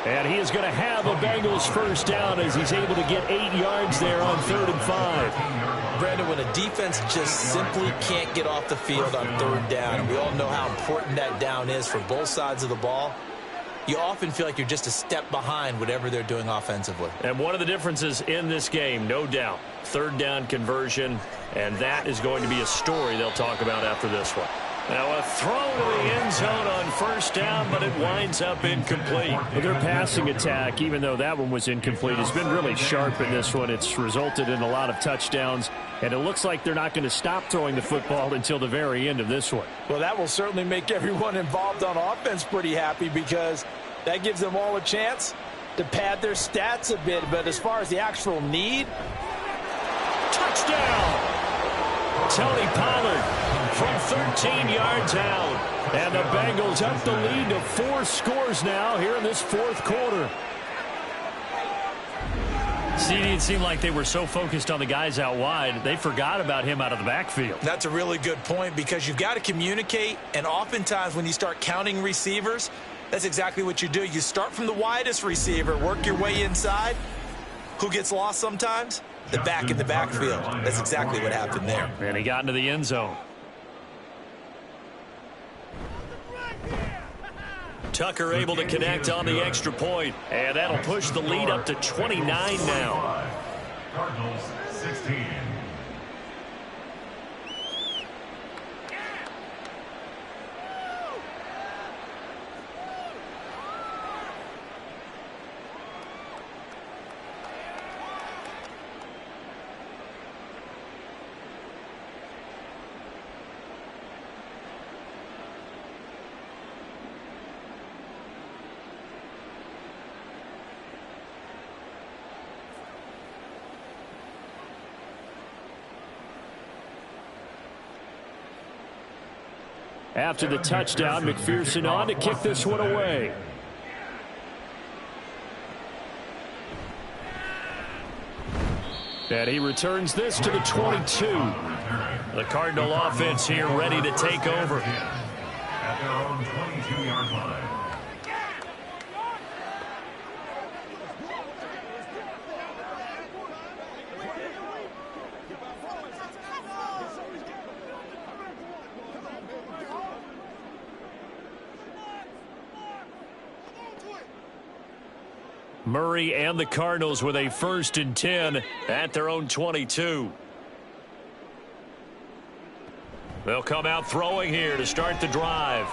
[SPEAKER 7] And he is going to have a Bengals first down as he's able to get 8 yards there on 3rd and 5.
[SPEAKER 3] Brandon, when a defense just simply can't get off the field on third down, and we all know how important that down is for both sides of the ball, you often feel like you're just a step behind whatever they're doing offensively.
[SPEAKER 2] And one of the differences in this game, no doubt, third down conversion, and that is going to be a story they'll talk about after this one. Now a throw to the end zone on first down, but it winds up incomplete.
[SPEAKER 7] Well, their passing attack, even though that one was incomplete, has been really sharp in this one. It's resulted in a lot of touchdowns, and it looks like they're not going to stop throwing the football until the very end of this one.
[SPEAKER 5] Well, that will certainly make everyone involved on offense pretty happy because that gives them all a chance to pad their stats a bit. But as far as the actual need,
[SPEAKER 2] touchdown! Tony Pollard from 13 yards out.
[SPEAKER 7] And the Bengals up the lead to 4 scores now here in this fourth quarter.
[SPEAKER 2] CD, it seemed like they were so focused on the guys out wide, they forgot about him out of the backfield.
[SPEAKER 3] That's a really good point because you've got to communicate, and oftentimes when you start counting receivers, that's exactly what you do. You start from the widest receiver, work your way inside. Who gets lost sometimes? The back in the backfield. That's exactly what happened there.
[SPEAKER 2] And he got into the end zone. Tucker able to connect on the extra point, and that'll push the lead up to 29 now.
[SPEAKER 4] Cardinals 16.
[SPEAKER 7] After the touchdown, McPherson on to kick this one away. And he returns this to the 22.
[SPEAKER 2] The Cardinal offense here ready to take over.
[SPEAKER 4] At their own 22-yard line.
[SPEAKER 2] Murray and the Cardinals with a 1st and 10 at their own 22. They'll come out throwing here to start the drive.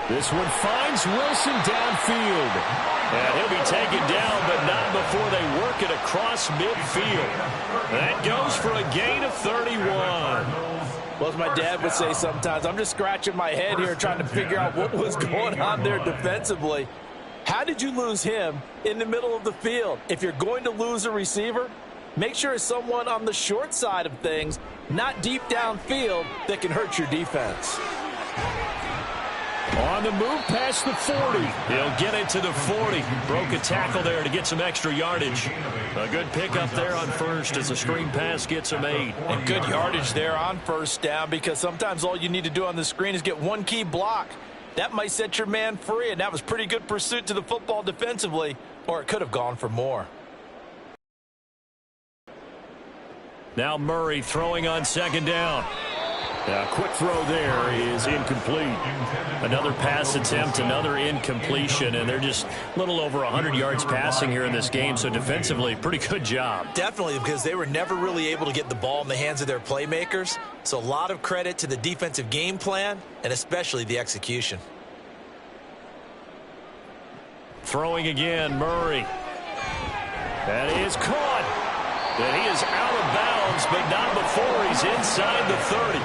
[SPEAKER 7] This one finds Wilson downfield.
[SPEAKER 2] And he'll be taken down, but not before they work it across midfield. That goes for a gain of 31.
[SPEAKER 5] well, as my dad would say sometimes, I'm just scratching my head here trying to figure out what was going on there defensively. How did you lose him in the middle of the field? If you're going to lose a receiver, make sure it's someone on the short side of things, not deep downfield, that can hurt your defense.
[SPEAKER 7] On the move past the 40.
[SPEAKER 2] He'll get it to the 40. Broke a tackle there to get some extra yardage. A good pickup there on first as the screen pass gets him 8.
[SPEAKER 5] And good yardage there on first down, because sometimes all you need to do on the screen is get one key block. That might set your man free, and that was pretty good pursuit to the football defensively, or it could have gone for more.
[SPEAKER 2] Now Murray throwing on second down.
[SPEAKER 7] A quick throw there is incomplete.
[SPEAKER 2] Another pass attempt, another incompletion, and they're just a little over 100 yards passing here in this game, so defensively, pretty good job.
[SPEAKER 3] Definitely, because they were never really able to get the ball in the hands of their playmakers, so a lot of credit to the defensive game plan, and especially the execution.
[SPEAKER 2] Throwing again, Murray.
[SPEAKER 7] That is caught.
[SPEAKER 2] And he is out of bounds, but not before he's inside the 30.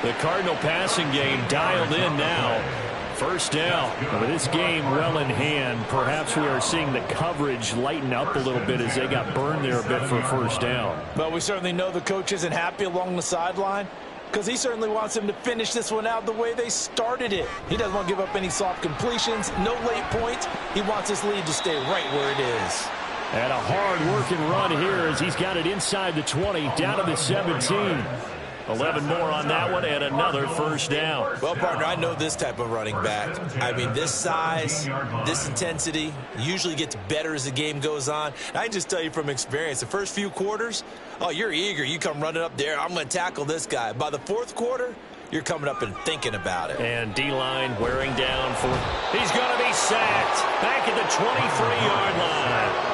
[SPEAKER 7] The Cardinal passing game dialed in now. First down. With this game well in hand, perhaps we are seeing the coverage lighten up a little bit as they got burned there a bit for a first down.
[SPEAKER 5] Well, we certainly know the coach isn't happy along the sideline because he certainly wants them to finish this one out the way they started it. He doesn't want to give up any soft completions, no late points. He wants his lead to stay right where it is.
[SPEAKER 7] And a hard-working run here as he's got it inside the 20, down to the 17. 11 more on that one and another first down.
[SPEAKER 5] Well, partner, I know this type of running back. I mean, this size, this intensity usually gets better as the game goes on. And I can just tell you from experience, the first few quarters, oh, you're eager. You come running up there, I'm going to tackle this guy. By the fourth quarter, you're coming up and thinking about it.
[SPEAKER 7] And D-line wearing down for... He's going to be sacked back at the 23-yard line.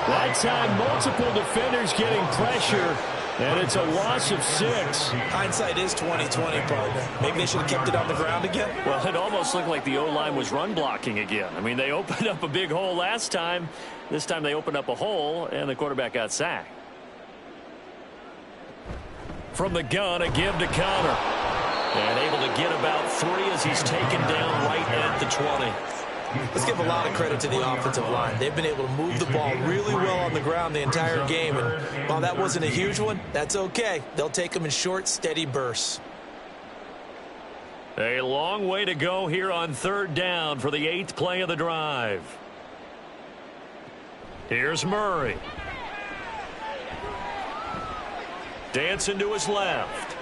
[SPEAKER 7] That time, multiple defenders getting pressure. And it's a loss of 6.
[SPEAKER 5] Hindsight is 20/20, partner. Maybe they should have kept it on the ground again.
[SPEAKER 7] Well, it almost looked like the O-line was run blocking again. I mean, they opened up a big hole last time. This time they opened up a hole, and the quarterback got sacked. From the gun, a give to Connor. And able to get about 3 as he's taken down right at the 20.
[SPEAKER 5] Let's give a lot of credit to the offensive line. They've been able to move the ball really well on the ground the entire game. And while that wasn't a huge one, that's okay. They'll take them in short, steady bursts.
[SPEAKER 7] A long way to go here on third down for the 8th play of the drive. Here's Murray. Dancing to his left.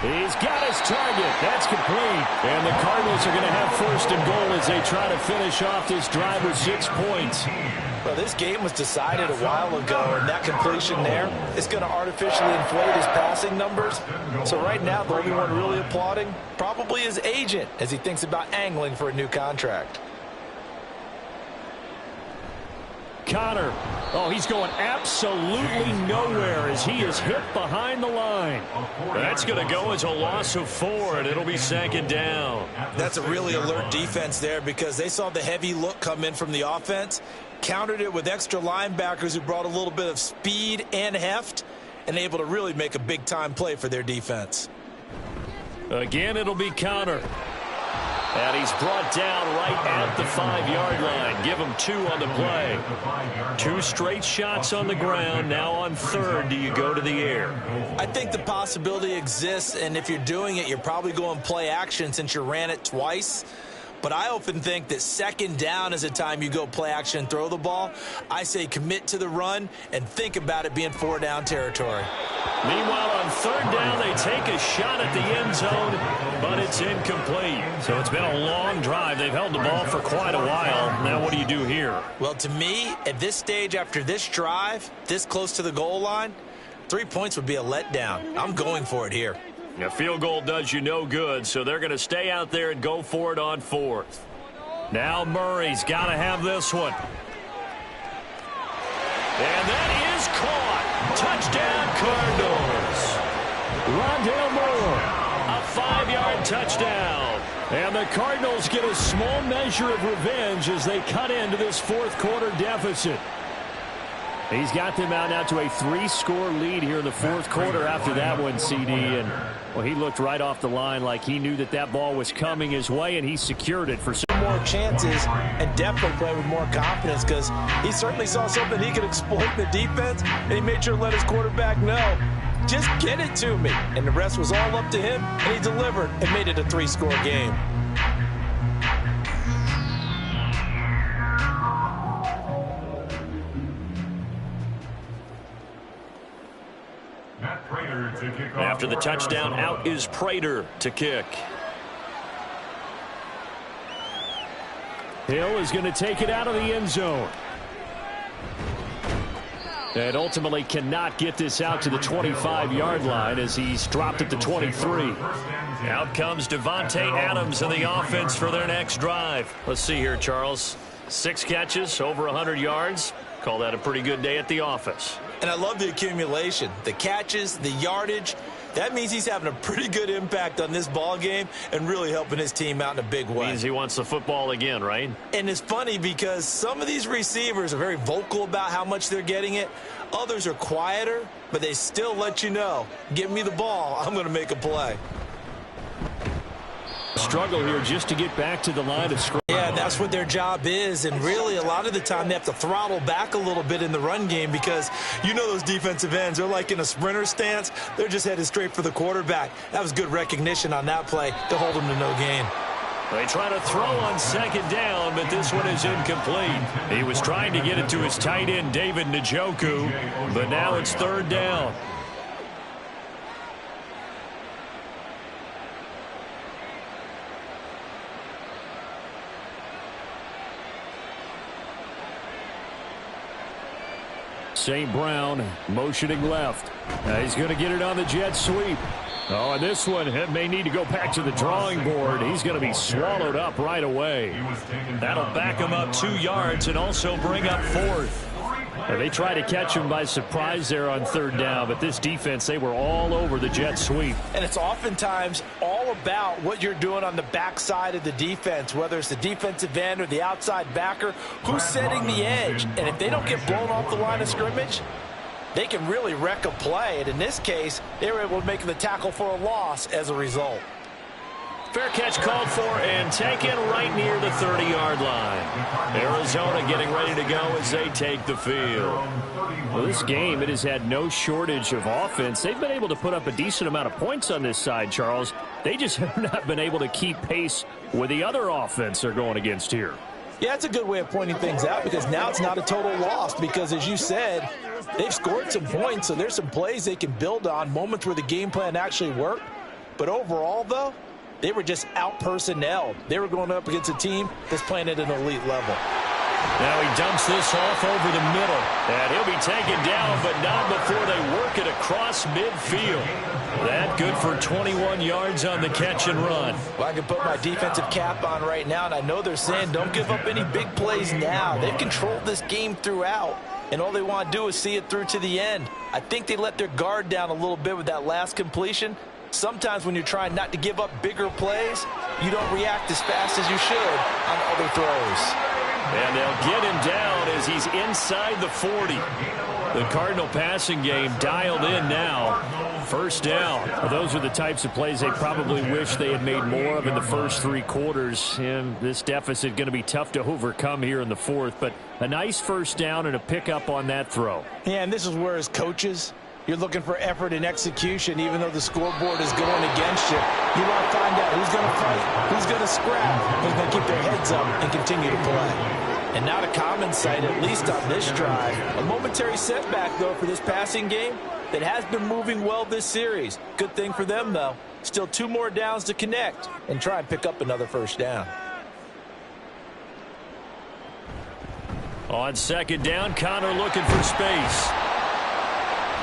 [SPEAKER 7] He's got his target. That's complete. And the Cardinals are going to have first and goal as they try to finish off this drive with 6 points.
[SPEAKER 5] Well, this game was decided a while ago, and that completion there is going to artificially inflate his passing numbers. So right now, the only one really applauding probably his agent as he thinks about angling for a new contract.
[SPEAKER 7] Connor. Oh, he's going absolutely nowhere as he is hit behind the line. That's going to go as a loss of 4, and it'll be second down.
[SPEAKER 5] That's a really alert defense there because they saw the heavy look come in from the offense, countered it with extra linebackers who brought a little bit of speed and heft, and able to really make a big-time play for their defense.
[SPEAKER 7] Again, it'll be Connor. And he's brought down right at the 5-yard line. Give him 2 on the play. 2 straight shots on the ground. Now on third, do you go to the air?
[SPEAKER 5] I think the possibility exists, and if you're doing it, you're probably going play action since you ran it twice. But I often think that second down is a time you go play action and throw the ball. I say commit to the run and think about it being 4-down territory.
[SPEAKER 7] Meanwhile, on third down, they take a shot at the end zone, but it's incomplete. So it's been a long drive. They've held the ball for quite a while. Now what do you do here?
[SPEAKER 5] Well, to me, at this stage after this drive, this close to the goal line, 3 points would be a letdown. I'm going for it here.
[SPEAKER 7] A field goal does you no good, so they're going to stay out there and go for it on 4th. Now Murray's got to have this one. And that is caught. Touchdown, Cardinals. Rondale Moore, a 5-yard touchdown. And the Cardinals get a small measure of revenge as they cut into this 4th quarter deficit. He's got them out now to a 3-score lead here in the 4th quarter after that one, CD. And, well, he looked right off the line like he knew that that ball was coming his way, and he secured it for some
[SPEAKER 5] more chances and definitely play with more confidence because he certainly saw something he could exploit in the defense, and he made sure to let his quarterback know, just get it to me. And the rest was all up to him, and he delivered and made it a 3-score game.
[SPEAKER 7] After the touchdown, out is Prater to kick. Hill is going to take it out of the end zone. And ultimately cannot get this out to the 25-yard line as he's dropped at the 23. Out comes Devontae Adams in the offense for their next drive. Let's see here, Charles. 6 catches, over 100 yards. Call that a pretty good day at the office.
[SPEAKER 5] And I love the accumulation, the catches, the yardage. That means he's having a pretty good impact on this ball game and really helping his team out in a big way.
[SPEAKER 7] Means he wants the football again, right?
[SPEAKER 5] And it's funny because some of these receivers are very vocal about how much they're getting it. Others are quieter, but they still let you know, give me the ball, I'm going to make a play.
[SPEAKER 2] Struggle here just to get back to the line of scrimmage.
[SPEAKER 5] Yeah, that's what their job is, and really a lot of the time they have to throttle back a little bit in the run game because you know those defensive ends, they're like in a sprinter stance. They're just headed straight for the quarterback. That was good recognition on that play to hold them to no gain.
[SPEAKER 2] They try to throw on second down, but this one is incomplete. He was trying to get it to his tight end, David Njoku, but now it's third down. St. Brown motioning left. He's going to get it on the jet sweep. Oh, and this one may need to go back to the drawing board. He's going to be swallowed up right away. That'll back him up 2 yards and also bring up fourth. They try to catch him by surprise there on third down, but this defense, they were all over the jet sweep.
[SPEAKER 5] And it's oftentimes all about what you're doing on the backside of the defense, whether it's the defensive end or the outside backer, who's setting the edge. And if they don't get blown off the line of scrimmage, they can really wreck a play. And in this case, they were able to make the tackle for a loss as a result.
[SPEAKER 2] Fair catch called for and taken right near the 30-yard line. Arizona getting ready to go as they take the field. Well, this game, it has had no shortage of offense. They've been able to put up a decent amount of points on this side, Charles. They just have not been able to keep pace with the other offense they're going against here.
[SPEAKER 5] Yeah, it's a good way of pointing things out because now it's not a total loss because, as you said, they've scored some points, so there's some plays they can build on, moments where the game plan actually worked. But overall, though, they were just out-personnelled. They were going up against a team that's playing at an elite level.
[SPEAKER 2] Now he dumps this off over the middle. And he'll be taken down, but not before they work it across midfield. That good for 21 yards on the catch and run.
[SPEAKER 5] Well, I can put my defensive cap on right now, and I know they're saying don't give up any big plays now. They've controlled this game throughout, and all they want to do is see it through to the end. I think they let their guard down a little bit with that last completion. Sometimes when you're trying not to give up bigger plays, you don't react as fast as you should on other throws.
[SPEAKER 2] And they'll get him down as he's inside the 40. The Cardinal passing game dialed in now. First down. Well, those are the types of plays they probably wish they had made more of in the first 3 quarters. And this deficit going to be tough to overcome here in the fourth. But a nice first down and a pickup on that throw.
[SPEAKER 5] Yeah, and this is where as coaches, you're looking for effort and execution, even though the scoreboard is going against you. You want to find out who's going to fight, who's going to scrap, who's going to keep their heads up and continue to play. And not a common sight, at least on this drive. A momentary setback, though, for this passing game that has been moving well this series. Good thing for them, though. Still 2 more downs to connect and try and pick up another first down.
[SPEAKER 2] On second down, Connor looking for space.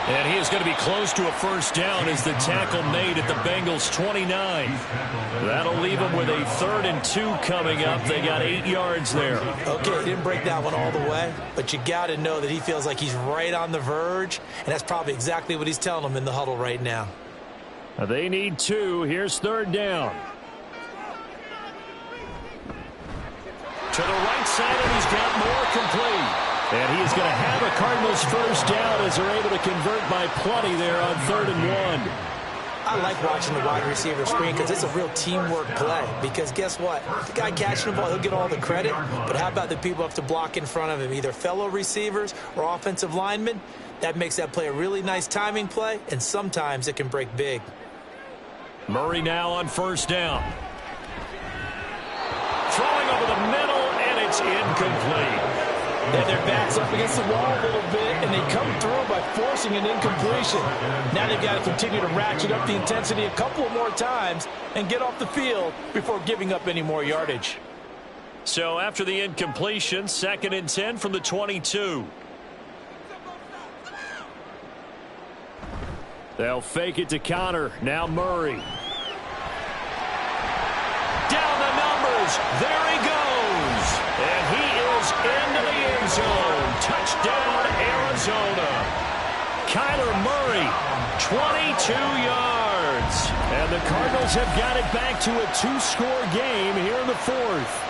[SPEAKER 2] And he is going to be close to a first down as the tackle made at the Bengals 29. That'll leave them with a 3rd and 2 coming up. They got 8 yards there.
[SPEAKER 5] Okay, he didn't break that one all the way, but you got to know that he feels like he's right on the verge, and that's probably exactly what he's telling them in the huddle right now.
[SPEAKER 2] They need 2. Here's 3rd down. To the right side, and he's got more complete. And he is going to have a Cardinals first down as they're able to convert by plenty there on 3rd and 1.
[SPEAKER 5] I like watching the wide receiver screen because it's a real teamwork play. Because guess what? The guy catching the ball, he'll get all the credit. But how about the people who have to block in front of him, either fellow receivers or offensive linemen? That makes that play a really nice timing play, and sometimes it can break big.
[SPEAKER 2] Murray now on first down. Throwing over the middle, and it's incomplete.
[SPEAKER 5] And their back's up against the wall a little bit, and they come through by forcing an incompletion. Now they've got to continue to ratchet up the intensity a couple more times and get off the field before giving up any more yardage.
[SPEAKER 2] So after the incompletion, 2nd and 10 from the 22. They'll fake it to Connor. Now Murray. Down the numbers. There he goes. And he is into the end zone. Touchdown, Arizona. Kyler Murray, 22 yards. And the Cardinals have got it back to a 2-score game here in the 4th.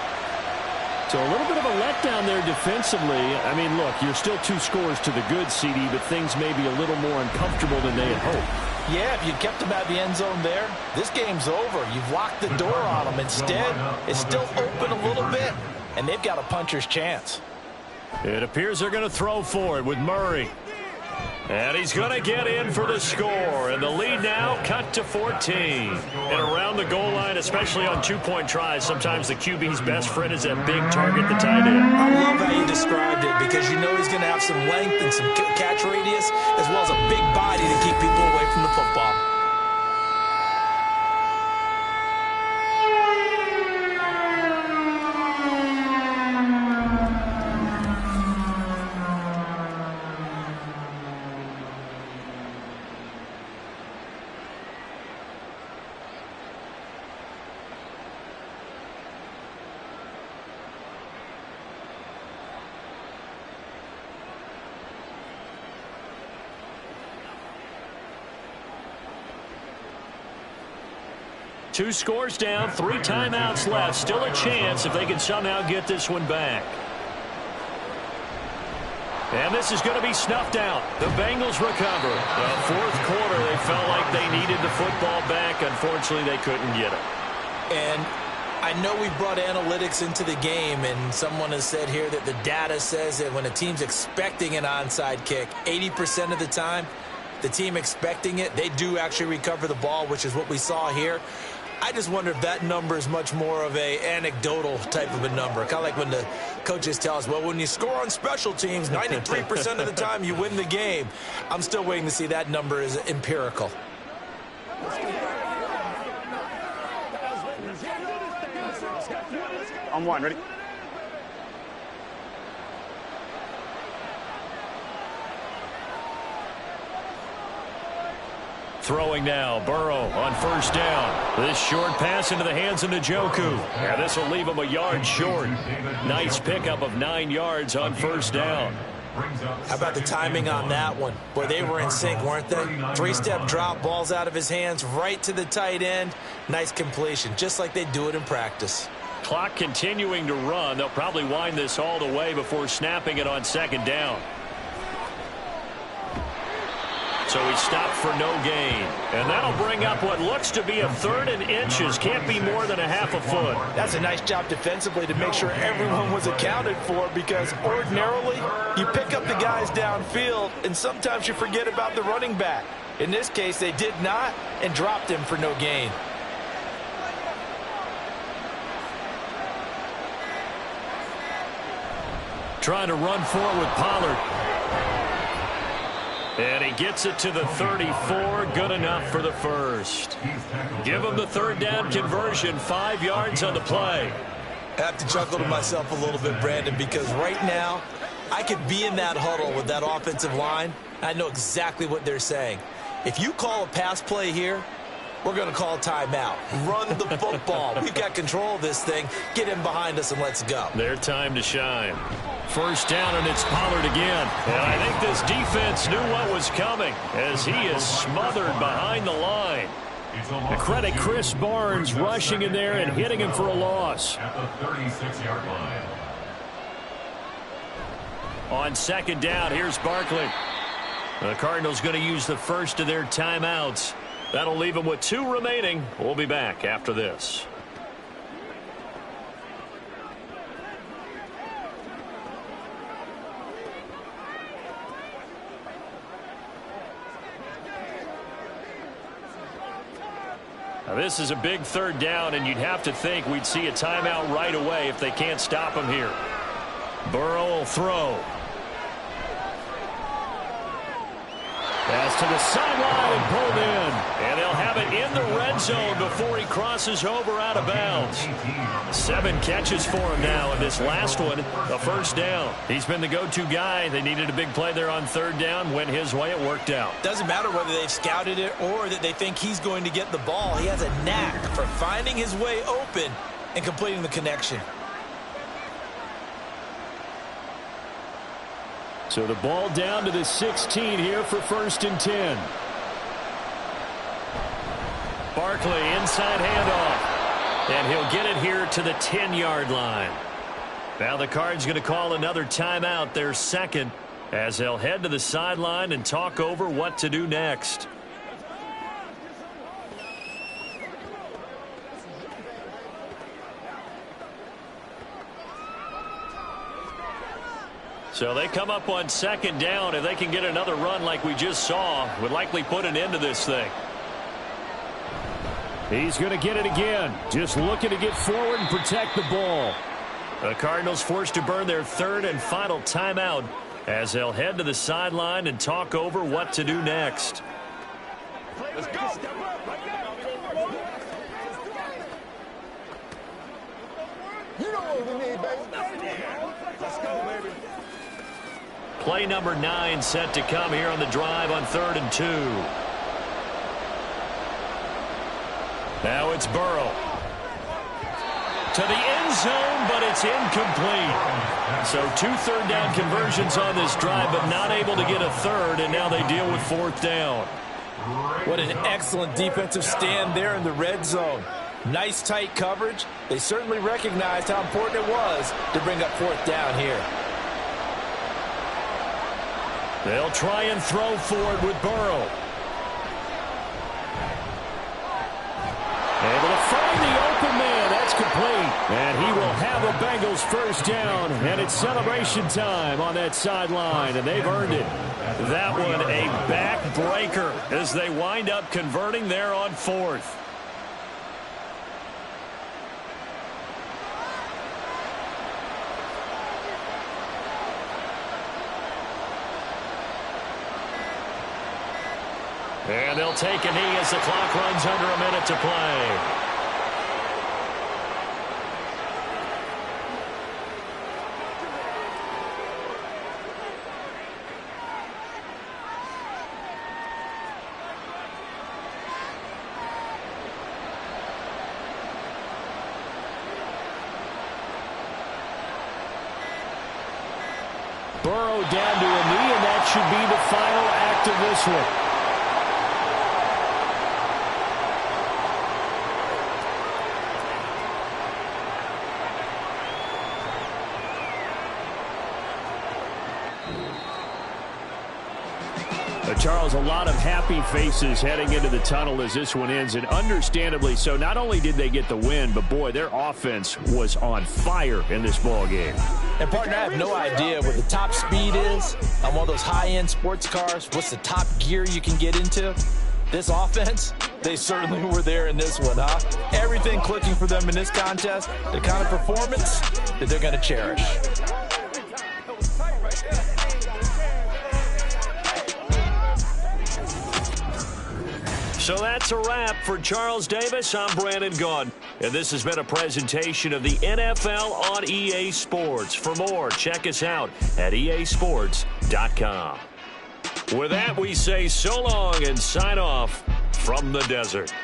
[SPEAKER 2] So a little bit of a letdown there defensively. I mean, look, you're still 2 scores to the good, CD, but things may be a little more uncomfortable than they had hoped.
[SPEAKER 5] Yeah, if you kept them out of the end zone there, this game's over. You've locked the door on them. Instead, it's still open a little bit, and they've got a puncher's chance.
[SPEAKER 2] It appears they're going to throw for it with Murray. And he's going to get in for the score. And the lead now cut to 14. And around the goal line, especially on two-point tries, sometimes the QB's best friend is that big target, the tight end.
[SPEAKER 5] I love how you described it because you know he's going to have some length and some catch radius as well as a big body to keep people away from the football.
[SPEAKER 2] Two scores down, 3 timeouts left. Still a chance if they can somehow get this one back. And this is going to be snuffed out. The Bengals recover. The fourth quarter, they felt like they needed the football back. Unfortunately, they couldn't get it.
[SPEAKER 5] And I know we brought analytics into the game, and someone has said here that the data says that when a team's expecting an onside kick, 80% of the time, the team expecting it, they do actually recover the ball, which is what we saw here. I just wonder if that number is much more of a anecdotal type of a number. Kind of like when the coaches tell us, well, when you score on special teams, 93% of the time you win the game. I'm still waiting to see that number is empirical.
[SPEAKER 8] On one, ready?
[SPEAKER 2] Throwing now, Burrow on first down. This short pass into the hands of Njoku. And this will leave him a yard short. Nice pickup of 9 yards on first down.
[SPEAKER 5] How about the timing on that one? Boy, they were in sync, weren't they? 3-step drop, balls out of his hands, right to the tight end. Nice completion, just like they do it in practice.
[SPEAKER 2] Clock continuing to run. They'll probably wind this all the way before snapping it on second down. So he stopped for no gain. And that'll bring up what looks to be a 3rd and inches. Can't be more than a half a foot.
[SPEAKER 5] That's a nice job defensively to make sure everyone was accounted for, because ordinarily you pick up the guys downfield and sometimes you forget about the running back. In this case, they did not and dropped him for no gain.
[SPEAKER 2] Trying to run for it with Pollard. And he gets it to the 34. Good enough for the first. Give him the 3rd down conversion. 5 yards on the play.
[SPEAKER 5] I have to chuckle to myself a little bit, Brandon, because right now I could be in that huddle with that offensive line. I know exactly what they're saying. If you call a pass play here, we're going to call timeout. Run the football. We've got control of this thing. Get in behind us and let's go.
[SPEAKER 2] Their time to shine. First down, and it's Pollard again. And I think this defense knew what was coming as he is smothered behind the line. A credit Chris Barnes rushing in there and hitting him for a loss.
[SPEAKER 4] At the 36-yard line.
[SPEAKER 2] On second down, here's Barkley. The Cardinals going to use the first of their timeouts. That'll leave them with 2 remaining. We'll be back after this. Now this is a big 3rd down, and you'd have to think we'd see a timeout right away if they can't stop him here. Burrow will throw. Pass to the sideline and pulled in. And they'll have it in the red zone before he crosses over out of bounds. 7 catches for him now, and this last one, a first down. He's been the go-to guy. They needed a big play there on 3rd down. Went his way. It worked out.
[SPEAKER 5] Doesn't matter whether they've scouted it or that they think he's going to get the ball. He has a knack for finding his way open and completing the connection.
[SPEAKER 2] So the ball down to the 16 here for 1st and 10. Barkley inside handoff. And he'll get it here to the 10-yard line. Now the Cards going to call another timeout, their 2nd, as they'll head to the sideline and talk over what to do next. So they come up on second down. If they can get another run like we just saw, would likely put an end to this thing.
[SPEAKER 7] He's going to get it again. Just looking to get forward and protect the ball.
[SPEAKER 2] The Cardinals forced to burn their third and final timeout as they'll head to the sideline and talk over what to do next.
[SPEAKER 8] Let's go. You know what we need, baby. Let's go, baby.
[SPEAKER 2] Play number 9 set to come here on the drive on 3rd and 2. Now it's Burrow. To the end zone, but it's incomplete. So 2 third-down conversions on this drive, but not able to get a third, and now they deal with 4th down.
[SPEAKER 3] What an excellent defensive stand there in the red zone. Nice tight coverage. They certainly recognized how important it was to bring up 4th down here.
[SPEAKER 2] They'll try and throw for it with Burrow.
[SPEAKER 7] Able to find the open man. That's complete. And he will have a Bengals first down. And it's celebration time on that sideline. And they've earned it.
[SPEAKER 2] That one a backbreaker as they wind up converting there on 4th. And they'll take a knee as the clock runs under a minute to play.
[SPEAKER 7] Burrow down to a knee, and that should be the final act of this one. Charles, a lot of happy faces heading into the tunnel as this one ends, and understandably so. Not only did they get the win, but boy, their offense was on fire in this ball game.
[SPEAKER 3] And partner, I have no idea what the top speed is on one of those high-end sports cars. What's the top gear you can get into? This offense, they certainly were there in this one, huh? Everything clicking for them in this contest, the kind of performance that they're going to cherish.
[SPEAKER 2] So that's a wrap for Charles Davis. I'm Brandon Gaudin, and this has been a presentation of the NFL on EA Sports. For more, check us out at easports.com. With that, we say so long and sign off from the desert.